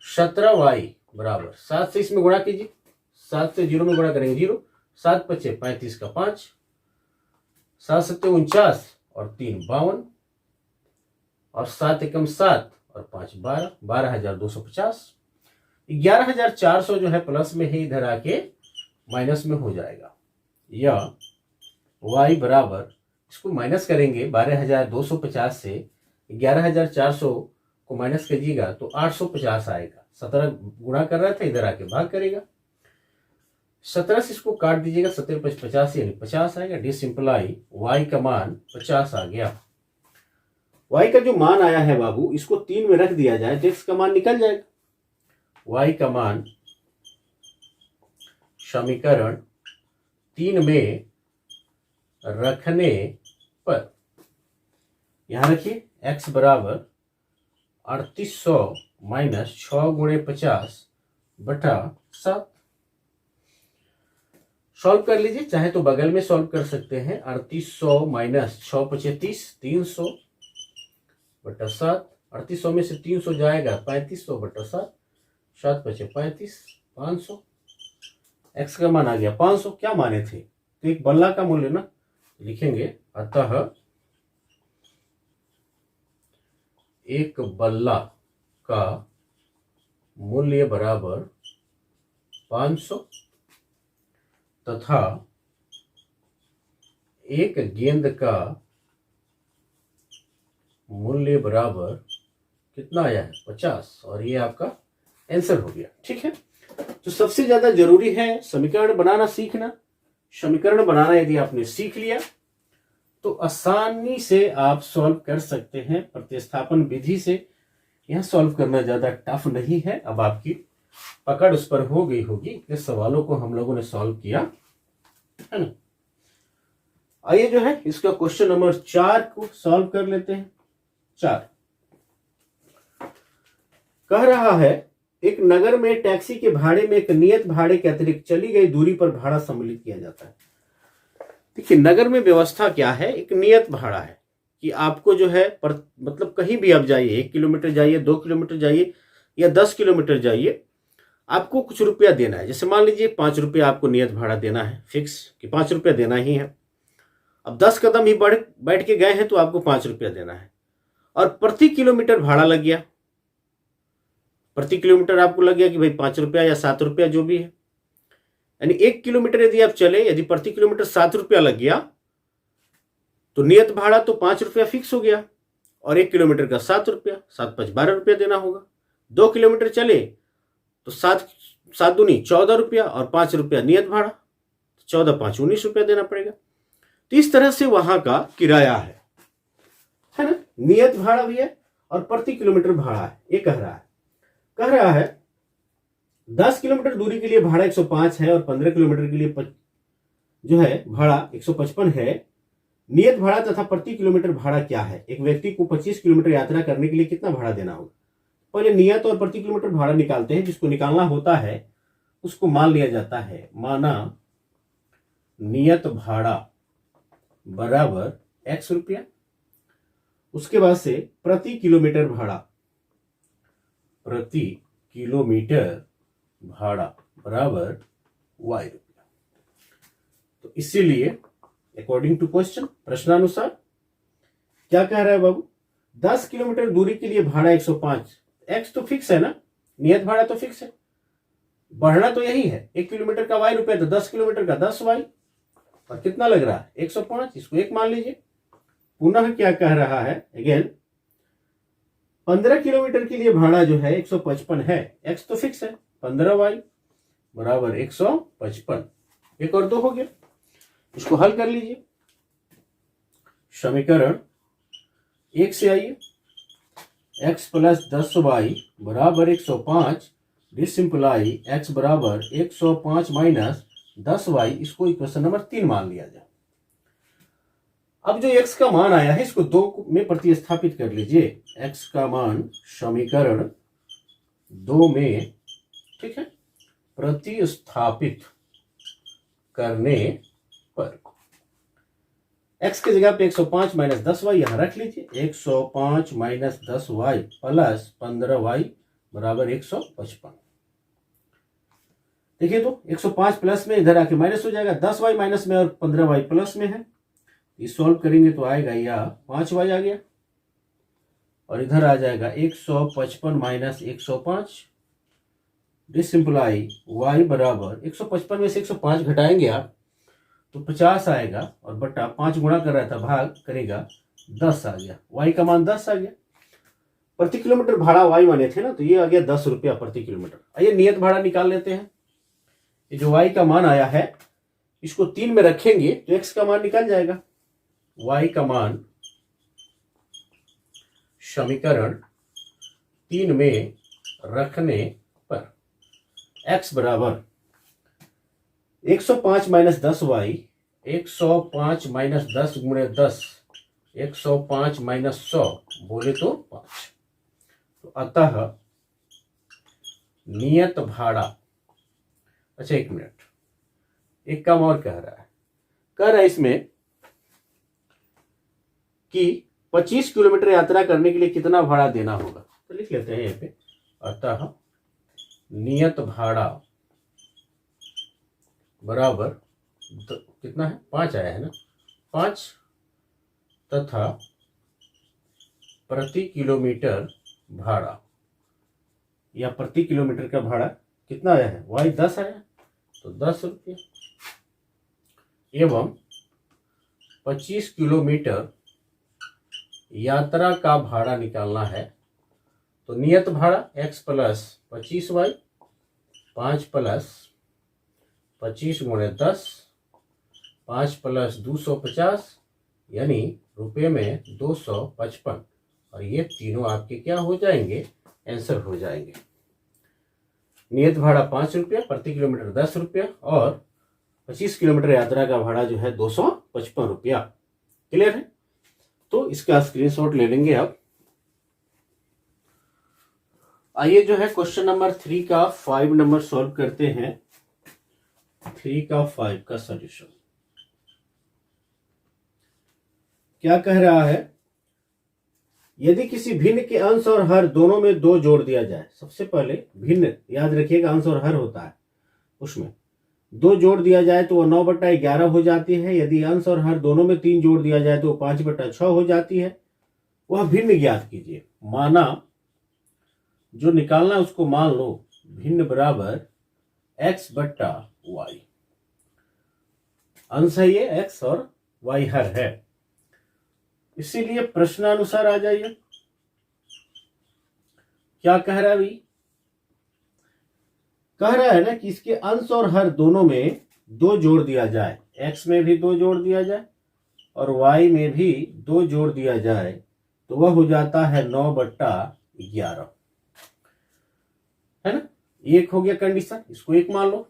17y बराबर 7 से इसमें गुणा कीजिए, 7 से 0 में गुणा करेंगे 0, 7 पचे 35 का 5, 7 7 49 और 3 52, और 7 एकम 7 और 5 12, 12,250। 11,400 जो है प्लस में है, इधर आके माइनस में हो जाएगा, या y बराबर, इसको माइनस करेंगे 12,250 से 11,400 को माइनस कीजिएगा तो 850 आएगा। 17 गुणा कर रहा था, इधर आके भाग करेगा। 17 से इसको काट दीजिएगा, 17 5 50 यानी 50 आएगा। डिसिंप्लाई y का मान 50 आ गया। y का जो मान आया है बाबू, इसको 3 में रख दिया जाए तो x का मान निकल जाएगा। y का मान समीकरण 3 में रखने पर, यहां रखिए x बराबर 3800 माइनस 6 गुणे 50 बटा 7। सॉल्व कर लीजिए, चाहे तो बगल में सॉल्व कर सकते हैं। 3800 माइनस 6 पचे 30, 300 बटा 7। 3800 में से 300 जाएगा 3500 बटा 7, 7 पचे 35, 500। एक्स का मान आ गया 500। क्या माने थे, तो एक बल्ला का मूल्य ना लिखेंगे। अतः एक बल्ला का मूल्य बराबर 500 तथा एक गेंद का मूल्य बराबर कितना आया है, 50। और ये आपका आंसर हो गया। ठीक है, तो सबसे ज्यादा जरूरी है समीकरण बनाना सीखना। समीकरण बनाना यदि आपने सीख लिया तो आसानी से आप सॉल्व कर सकते हैं। प्रतिस्थापन विधि से यह सॉल्व करना ज्यादा टफ नहीं है। अब आपकी पकड़ उस पर हो गई होगी कि सवालों को हम लोगों ने सॉल्व किया है ना। आइए जो है इसका क्वेश्चन नंबर 4 को सॉल्व कर लेते हैं। 4 कह रहा है एक नगर में टैक्सी के भाड़े में एक नियत भाड़े के अतिरिक्त चली गई दूरी पर भाड़ा सम्मिलित किया जाता है। देखिए नगर में व्यवस्था क्या है, एक नियत भाड़ा है कि आपको जो है मतलब कहीं भी आप जाइए, 1 किलोमीटर जाइए, 2 किलोमीटर जाइए या 10 किलोमीटर जाइए, आपको कुछ रुपया देना है। जैसे मान लीजिए 5 रुपया आपको नियत भाड़ा देना है, फिक्स कि 5 रुपया देना ही है। अब 10 कदम ही बैठ के गए हैं तो आपको 5 रुपया देना है और प्रति किलोमीटर भाड़ा लग गया। प्रति किलोमीटर आपको लग गया कि भाई 5 रुपया या 7 रुपया जो भी है, यानी 1 किलोमीटर यदि आप चले, यदि प्रति किलोमीटर 7 रुपया लग गया तो नियत भाड़ा तो 5 रुपया फिक्स हो गया और 1 किलोमीटर का 7 रुपया, 7 5 12 रुपया देना होगा। 2 किलोमीटर चले तो 7 दूनी 14 रुपया और 5 रुपया नियत भाड़ा, 14 5 19 रुपया देना पड़ेगा। तो इस तरह से वहां का किराया है ना, नियत भाड़ा भी है और प्रति किलोमीटर भाड़ा है। ये कह रहा है 10 किलोमीटर दूरी के लिए भाड़ा 105 है और 15 किलोमीटर के लिए जो है भाड़ा 155 है। नियत भाड़ा तथा प्रति किलोमीटर भाड़ा क्या है? एक व्यक्ति को 25 किलोमीटर यात्रा करने के लिए कितना भाड़ा देना होगा? पहले नियत और प्रति किलोमीटर भाड़ा निकालते हैं। जिसको निकालना होता है उसको मान लिया जाता है, माना नियत भाड़ा बराबर x रुपया, उसके बाद से प्रति किलोमीटर भाड़ा, प्रति किलोमीटर भाड़ा बराबर y रुपया। तो इसीलिए अकॉर्डिंग टू क्वेश्चन, प्रश्नानुसार क्या कह रहा है बाबू, 10 किलोमीटर दूरी के लिए भाड़ा 105, x तो फिक्स है ना, नियत भाड़ा तो फिक्स है, बढ़ना तो यही है। 1 किलोमीटर का y रुपया तो 10 किलोमीटर का 10y, और कितना लग रहा है 105, इसको 1 मान लीजिए। पुनः क्या कह रहा है, अगेन 15 किलोमीटर के लिए भाड़ा जो है 155 है, x तो फिक्स है, 15y बराबर 155, 1 और 2 हो गया। इसको हल कर लीजिए। समीकरण 1 से आइए, x प्लस 10y बराबर 105 डिसिंप्लाई x बराबर 105 माइनस 10y, इसको इक्वेशन नंबर 3 मान लिया जाए। अब जो x का मान आया है इसको 2 में प्रतिस्थापित कर लीजिए। x का मान समीकरण 2 में, ठीक है, प्रतिस्थापित करने पर x की जगह पे 105 माइनस 10y यहां रख लीजिए। 105 माइनस 10y प्लस 15y बराबर 155। देखिए तो 105 प्लस में इधर आके माइनस हो जाएगा, 10y माइनस में और 15y प्लस में है। इस सॉल्व करेंगे तो आएगा या 5y आ गया और इधर आ जाएगा 155 माइनस 105 डिसिंप्लाई y बराबर 155 में से 105 घटाएंगे आप तो 50 आएगा और बटा 5 गुणा कर रहा था, भाग करेगा 10 आ गया। y का मान 10 आ गया। प्रति किलोमीटर भाड़ा y माने थे ना, तो ये आ गया 10 रुपया प्रति किलोमीटर। आइए नियत भाड़ा निकाल लेते हैं। ये जो y का मान आया है इसको 3 में रखेंगे तो x का मान निकल जाएगा। y का मान समीकरण 3 में रखने पर x बराबर 105 माइनस 10y, 105 माइनस 10 गुणे 10, 105 माइनस 100 बोले तो 5। तो अतः नियत भाड़ा, अच्छा 1 मिनट, एक काम और कह रहा है इसमें कि 25 किलोमीटर यात्रा करने के लिए कितना भाड़ा देना होगा, तो लिख लेते हैं यहाँ पे। अतः नियत भाड़ा बराबर कितना है, 5 आया है ना, 5 तथा प्रति किलोमीटर भाड़ा या प्रति किलोमीटर का भाड़ा कितना आया है, y 10 आया तो 10 रुपये, एवं 25 किलोमीटर यात्रा का भाड़ा निकालना है तो नियत भाड़ा x प्लस 25y, 5 प्लस 25 गुणे 10 5 प्लस 250 यानी रुपये में 255, और ये तीनों आपके क्या हो जाएंगे, आंसर हो जाएंगे। नियत भाड़ा 5 रुपया, प्रति किलोमीटर 10 रुपया, और 25 किलोमीटर यात्रा का भाड़ा जो है 255 रुपया। क्लियर है? तो इसका स्क्रीनशॉट ले लेंगे आप। आइए जो है क्वेश्चन नंबर 3 का 5 नंबर सॉल्व करते हैं। 3 का 5 का सॉल्यूशन क्या कह रहा है, यदि किसी भिन्न के अंश और हर दोनों में 2 जोड़ दिया जाए। सबसे पहले भिन्न याद रखिएगा, अंश और हर होता है, उसमें 2 जोड़ दिया जाए तो वह 9/11 हो जाती है। यदि अंश और हर दोनों में 3 जोड़ दिया जाए तो 5/6 हो जाती है। वह भिन्न ज्ञात कीजिए। माना जो निकालना है उसको मान लो भिन्न बराबर x/y। अंश है ये x और y हर है, इसीलिए प्रश्नानुसार आ जाइए। क्या कह रहा है भाई, कह रहा है ना कि इसके अंश और हर दोनों में 2 जोड़ दिया जाए। x में भी 2 जोड़ दिया जाए और y में भी 2 जोड़ दिया जाए तो वह हो जाता है 9/11, है ना। एक हो गया कंडीशन, इसको एक मान लो।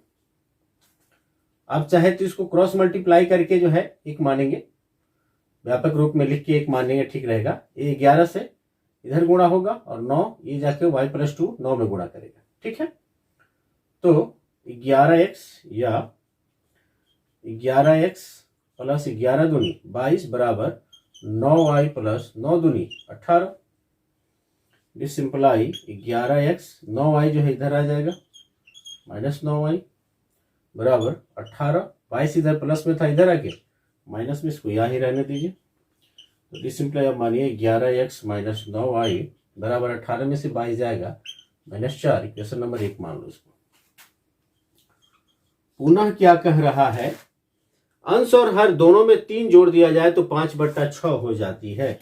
आप चाहे तो इसको क्रॉस मल्टीप्लाई करके जो है एक मानेंगे, व्यापक रूप में लिख के एक मानेंगे, ठीक रहेगा। ये 11 से इधर गुणा होगा और 9 ये जाके y+2 9 में गुणा करेगा, ठीक है। तो 11x या 11x प्लस 11 दूनी 22 बराबर 9y प्लस 9 दूनी 18। दिस सिंपलाई 11x 9y जो है इधर आ जाएगा माइनस 9y बराबर 18। 22 इधर प्लस में था, इधर आके माइनस में, इसको यहाँ ही रहने दीजिए। तो दिस सिंपलाई अब मानिए 11x माइनस 9y बराबर 18 में से 22 जाएगा -4। इक्वेशन नंबर 1 मान लो इसको। पुनः क्या कह रहा है, अंश और हर दोनों में 3 जोड़ दिया जाए तो 5/6 हो जाती है।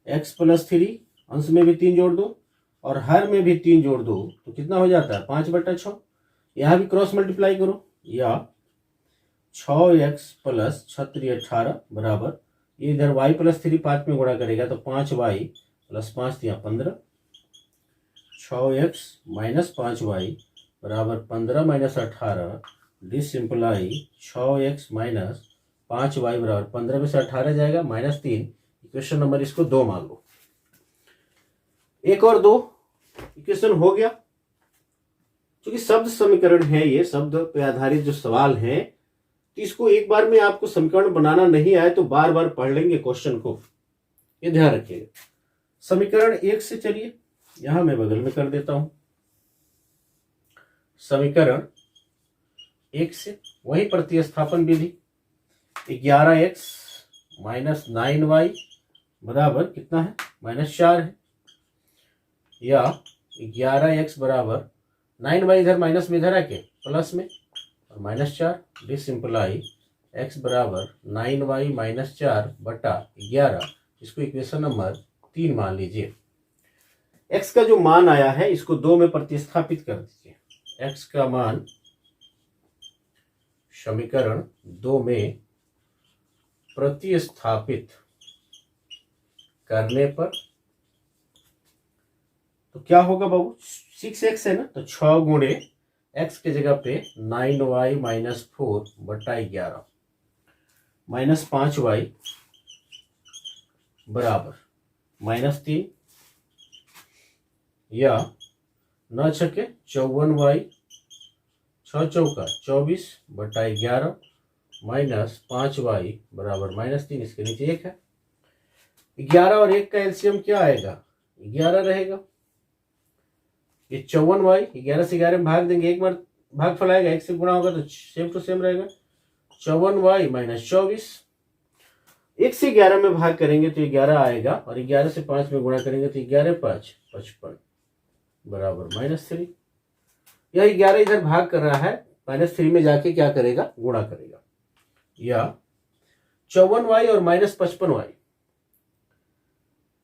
x+3 अंश में भी 3 जोड़ दो और हर में भी 3 जोड़ दो तो कितना हो जाता है 5/6। यहां भी क्रॉस मल्टीप्लाई करो, या 6x प्लस 18 बराबर, ये इधर y+3 5 में गुणा करेगा तो 5y प्लस 5 दिया 15। 6x माइनस 5y बराबर 15 minus 18। This सिंपलाई 6x minus 5y बराबर 15 में से 18 जाएगा -3। इक्वेशन नंबर इसको 2 मान लो। 1 और 2 इक्वेशन हो गया। क्योंकि शब्द समीकरण है, ये शब्द पे आधारित जो सवाल है, तो इसको एक बार में आपको समीकरण बनाना नहीं आए तो बार बार पढ़ लेंगे क्वेश्चन को, ये ध्यान रखिएगा। समीकरण 1 से चलिए, यहां मैं बगल में कर देता हूं। समीकरण 1 से वही प्रतिस्थापन विधि, 11x माइनस 9y बराबर कितना है -4 है, या 11x बराबर 9y इधर माइनस में, इधर आके प्लस में और -4। दिस सिंपलाई x बराबर 9y माइनस 4 बटा 11। इसको इक्वेशन नंबर 3 मान लीजिए। x का जो मान आया है इसको 2 में प्रतिस्थापित कर दीजिए। x का मान समीकरण 2 में प्रतिस्थापित करने पर तो क्या होगा बाबू, 6x है ना, तो 6 गुणे x के जगह पे 9y माइनस 4 बटा 11 माइनस 5y बराबर -3, या 9 छके 54y 6 चौका 24 बटा 11 माइनस 5y बराबर -3। इसके नीचे 1 है। 11 और 1 का एलसीएम क्या आएगा, 11 रहेगा। ये 54y 11 से 11 में भाग देंगे, एक बार भाग फैलाएगा, 1 से गुणा होगा तो सेम टू सेम रहेगा। 54y माइनस 24, 1 से 11 में भाग करेंगे तो 11 आएगा, और 11 से 5 में गुणा करेंगे तो 11 5 55 बराबर -3। यह 11 इधर भाग कर रहा है, -3 में जाके क्या करेगा, गुणा करेगा। या 54y और -55y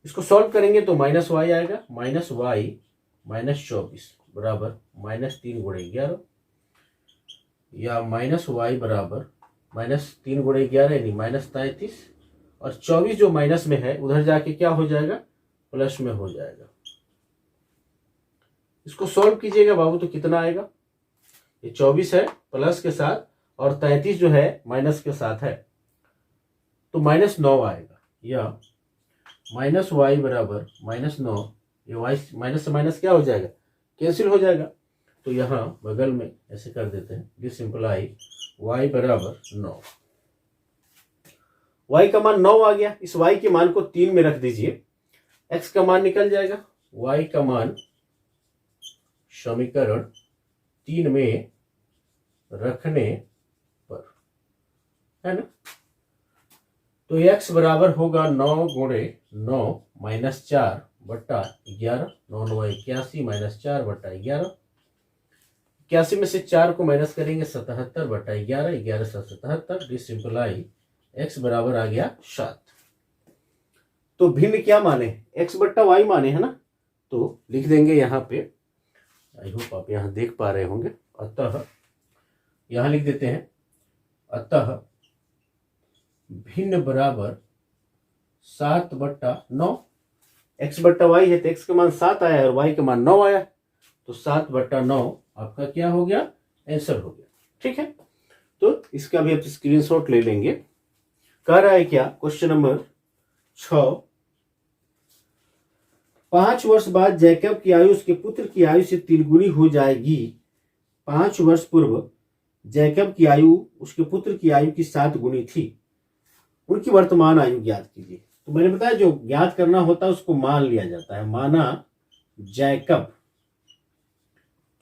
इसको सॉल्व करेंगे तो -y आएगा, -y -24 बराबर -3 गुणे 11, या -y बराबर -3 × 11 यानी -33, और 24 जो माइनस में है उधर जाके क्या हो जाएगा, प्लस में हो जाएगा। इसको सॉल्व कीजिएगा बाबू तो कितना आएगा, ये 24 है प्लस के साथ और 33 जो है माइनस के साथ है, तो -9 आएगा, या -y बराबर -9, ये y माइनस से माइनस क्या हो जाएगा, कैंसिल हो जाएगा। तो यहाँ बगल में ऐसे कर देते हैं, दिस सिंपलाई y बराबर 9। y का मान 9 आ गया, इस y के मान को 3 में रख दीजिए, x का मान निकल जाएगा, y का मान समीकरण 3 में रखने पर, है ना, तो x बराबर होगा 9 × 9 -4 बट्टा 11, 9 9 81 -4 बट्टा 11, 81 में से 4 को माइनस करेंगे 77 बट्टा 11, 11 से 77, दिस सिंपलाई x बराबर आ गया 7। तो भिन्न क्या माने, x बट्टा y माने, है ना, तो लिख देंगे यहाँ पे, आई होप आप यहाँ देख पा रहे होंगे, अतः यहाँ लिख देते हैं, अतः भिन्न बराबर 7 बट्टा 9, x बट्टा y है तो x का मान 7 आया और y का मान 9 आया, तो 7 बट्टा 9 आपका क्या हो गया, आंसर हो गया। ठीक है, तो इसका भी आप स्क्रीनशॉट ले लेंगे। कह रहा है क्या, क्वेश्चन नंबर 6, 5 वर्ष बाद जैकब की आयु उसके पुत्र की आयु से 3 गुनी हो जाएगी। 5 वर्ष पूर्व जैकब की आयु उसके पुत्र की आयु की 7 गुनी थी, उनकी वर्तमान आयु ज्ञात कीजिए। तो मैंने बताया जो ज्ञात करना होता है उसको मान लिया जाता है, माना जैकब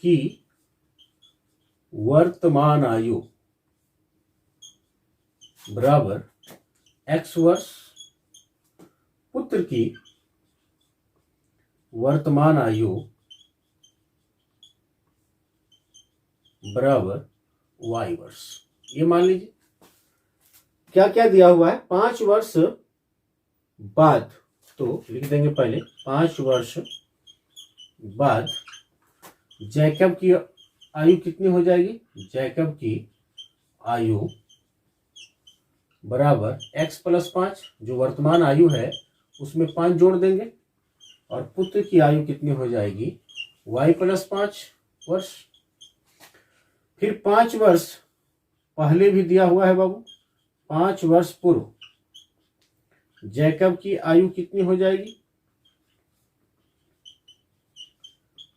की वर्तमान आयु बराबर x वर्ष, पुत्र की वर्तमान आयु बराबर y वर्ष। ये मान लीजिए क्या क्या दिया हुआ है, 5 वर्ष बाद, तो लिख देंगे पहले 5 वर्ष बाद जैकब की आयु कितनी हो जाएगी, जैकब की आयु बराबर x + 5, जो वर्तमान आयु है उसमें 5 जोड़ देंगे, और पुत्र की आयु कितनी हो जाएगी, y + 5 वर्ष। फिर 5 वर्ष पहले भी दिया हुआ है बाबू, 5 वर्ष पूर्व जैकब की आयु कितनी हो जाएगी,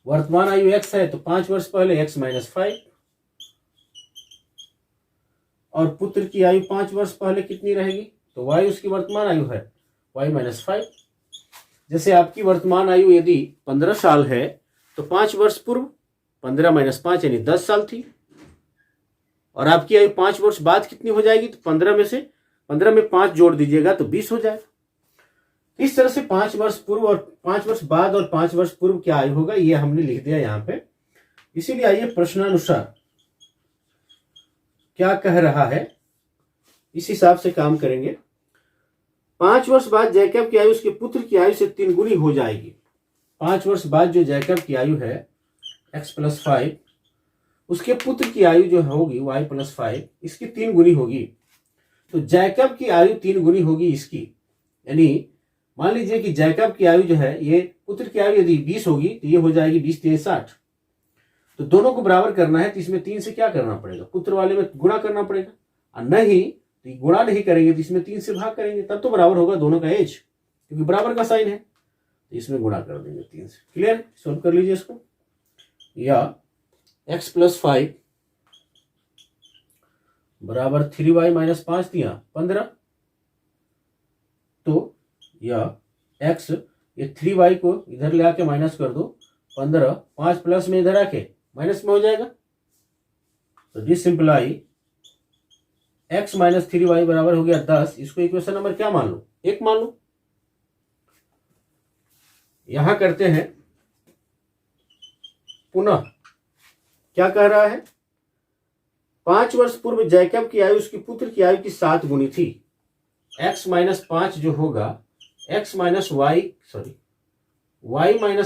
वर्तमान आयु x है तो 5 वर्ष पहले x - 5, और पुत्र की आयु 5 वर्ष पहले कितनी रहेगी, तो y उसकी वर्तमान आयु है y - 5। जैसे आपकी वर्तमान आयु यदि 15 साल है तो 5 वर्ष पूर्व 15 - 5 यानी 10 साल थी, और आपकी आयु 5 वर्ष बाद कितनी हो जाएगी, तो 15 में 5 जोड़ दीजिएगा तो 20 हो जाएगा। इस तरह से 5 वर्ष पूर्व और 5 वर्ष बाद और 5 वर्ष पूर्व क्या आयु होगा ये हमने लिख दिया यहाँ पे। इसीलिए आइए प्रश्नानुसार क्या कह रहा है इस हिसाब से काम करेंगे। 5 वर्ष बाद जैकब की आयु उसके पुत्र की आयु से 3 गुनी हो जाएगी। 5 वर्ष बाद जो जैकब की आयु है x + 5, उसके पुत्र की आयु जो होगी y + 5, इसकी 3 गुनी होगी। तो जैकब की आयु 3 गुनी होगी इसकी, यानी मान लीजिए कि जैकब की आयु जो है, ये पुत्र की आयु यदि 20 होगी तो ये हो जाएगी 20 × 3 = 60। तो दोनों को बराबर करना है तो इसमें 3 से क्या करना पड़ेगा, पुत्र वाले में गुणा करना पड़ेगा, और नहीं तो गुणा नहीं करेंगे तो इसमें 3 से भाग करेंगे, तब तो बराबर होगा दोनों का एज, क्योंकि बराबर का साइन है, तो इसमें गुणा कर देंगे 3 से। क्लियर, सॉल्व कर लीजिए इसको। या x + 5 बराबर 3y - 5 दिया 15, तो या x, ये 3y को इधर ले आके माइनस कर दो, 15, 5 प्लस में इधर आके माइनस में हो जाएगा, तो दिस सिंपलाई x - 3y बराबर हो गया 10। इसको इक्वेशन नंबर क्या मान लो, 1 मान लो। यहां करते हैं पुनः, क्या कह रहा है, 5 वर्ष पूर्व जैकब की आयु उसकी पुत्र की आयु की 7 गुनी थी। x - 5 जो होगा y -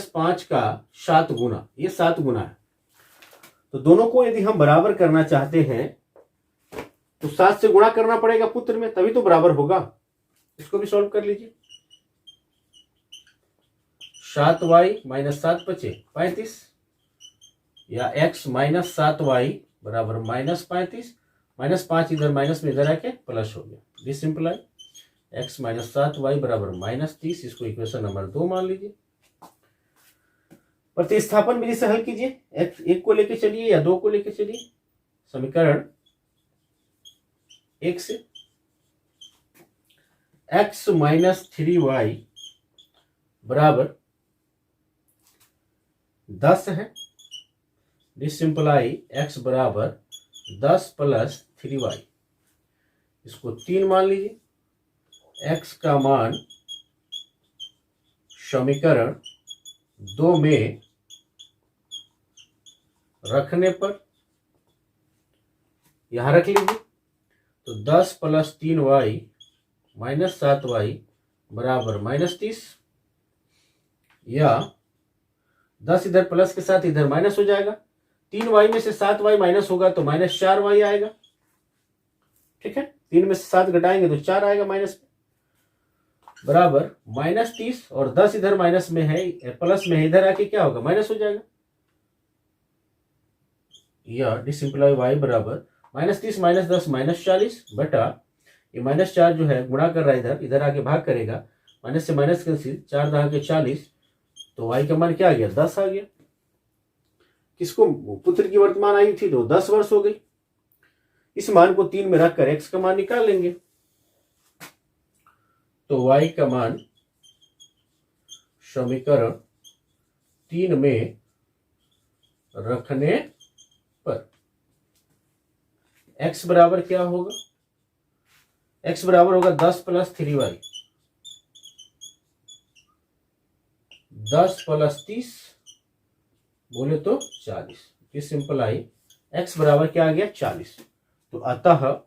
5 का 7 गुना, ये 7 गुना है। तो दोनों को यदि हम बराबर करना चाहते हैं तो 7 से गुणा करना पड़ेगा पुत्र में, तभी तो बराबर होगा। इसको भी सॉल्व कर लीजिए। 7y माइनस 7 बचे 35, या x माइनस 7y बराबर माइनस 35, माइनस 5 इधर माइनस में इधर आके प्लस हो गया। दिस सिंपलाई x माइनस 7y बराबर माइनस 30। इसको इक्वेशन नंबर 2 मान लीजिए। प्रतिस्थापन विधि से हल कीजिए। x 1 को लेके चलिए या 2 को लेके चलिए। समीकरण 1 से x माइनस 3y बराबर 10 है। दिस सिंपलाई x बराबर 10 प्लस 3y। इसको 3 मान लीजिए। x का मान समीकरण 2 में रखने पर यहां रख लीजिए, तो 10 प्लस 3y माइनस 7y बराबर माइनस 30, या 10 इधर प्लस के साथ इधर माइनस हो जाएगा। 3y में से 7y माइनस होगा तो माइनस 4y आएगा। ठीक है, 3 में से 7 घटाएंगे तो 4 आएगा माइनस में, बराबर माइनस 30, और 10 इधर माइनस में है, प्लस में है, इधर आके क्या होगा, माइनस हो जाएगा। या डिसिम्प्लाई y बराबर माइनस 30 माइनस 10 माइनस 40 बटा ये माइनस 4 जो है गुणा कर रहा है इधर, इधर आके भाग करेगा, माइनस से माइनस कैंसिल, 4 दहा के 40, तो y का मान क्या आ गया, 10 आ गया। किसको, पुत्र की वर्तमान आयु थी तो 10 वर्ष हो गई। इस मान को 3 में रखकर x का मान निकाल लेंगे, तो y का मान समीकरण 3 में रखने पर x बराबर क्या होगा, x बराबर होगा 10 प्लस 3y, 10 प्लस 30 बोले तो 40। इस सिंपल आई x बराबर क्या आ गया, 40। तो अतः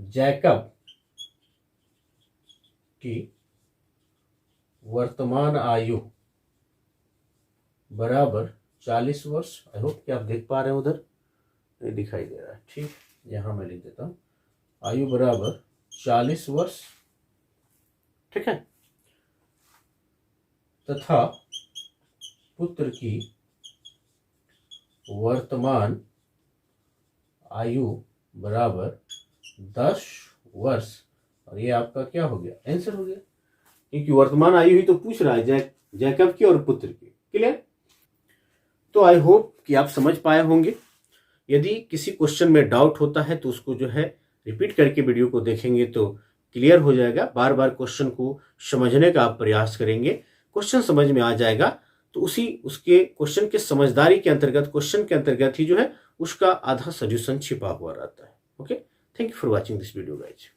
जैकब की वर्तमान आयु बराबर 40 वर्ष। आई होप कि आप देख पा रहे हैं, उधर ये दिखाई दे रहा है। ठीक, यहां मैं लिख देता हूं, आयु बराबर 40 वर्ष। ठीक है, तथा पुत्र की वर्तमान आयु बराबर 10 वर्ष। और ये आपका क्या हो गया, आंसर हो गया, क्योंकि वर्तमान आयु ही तो पूछ रहा है जैकब की और पुत्र की। क्लियर? तो आई होप कि आप समझ पाए होंगे। यदि किसी क्वेश्चन में डाउट होता है तो उसको जो है रिपीट करके वीडियो को देखेंगे तो क्लियर हो जाएगा। बार बार क्वेश्चन को समझने का आप प्रयास करेंगे, क्वेश्चन समझ में आ जाएगा, तो उसके क्वेश्चन के समझदारी के अंतर्गत, क्वेश्चन के अंतर्गत ही जो है उसका आधा सोल्यूशन छिपा हुआ रहता है। Okay, thank you for watching this video guys.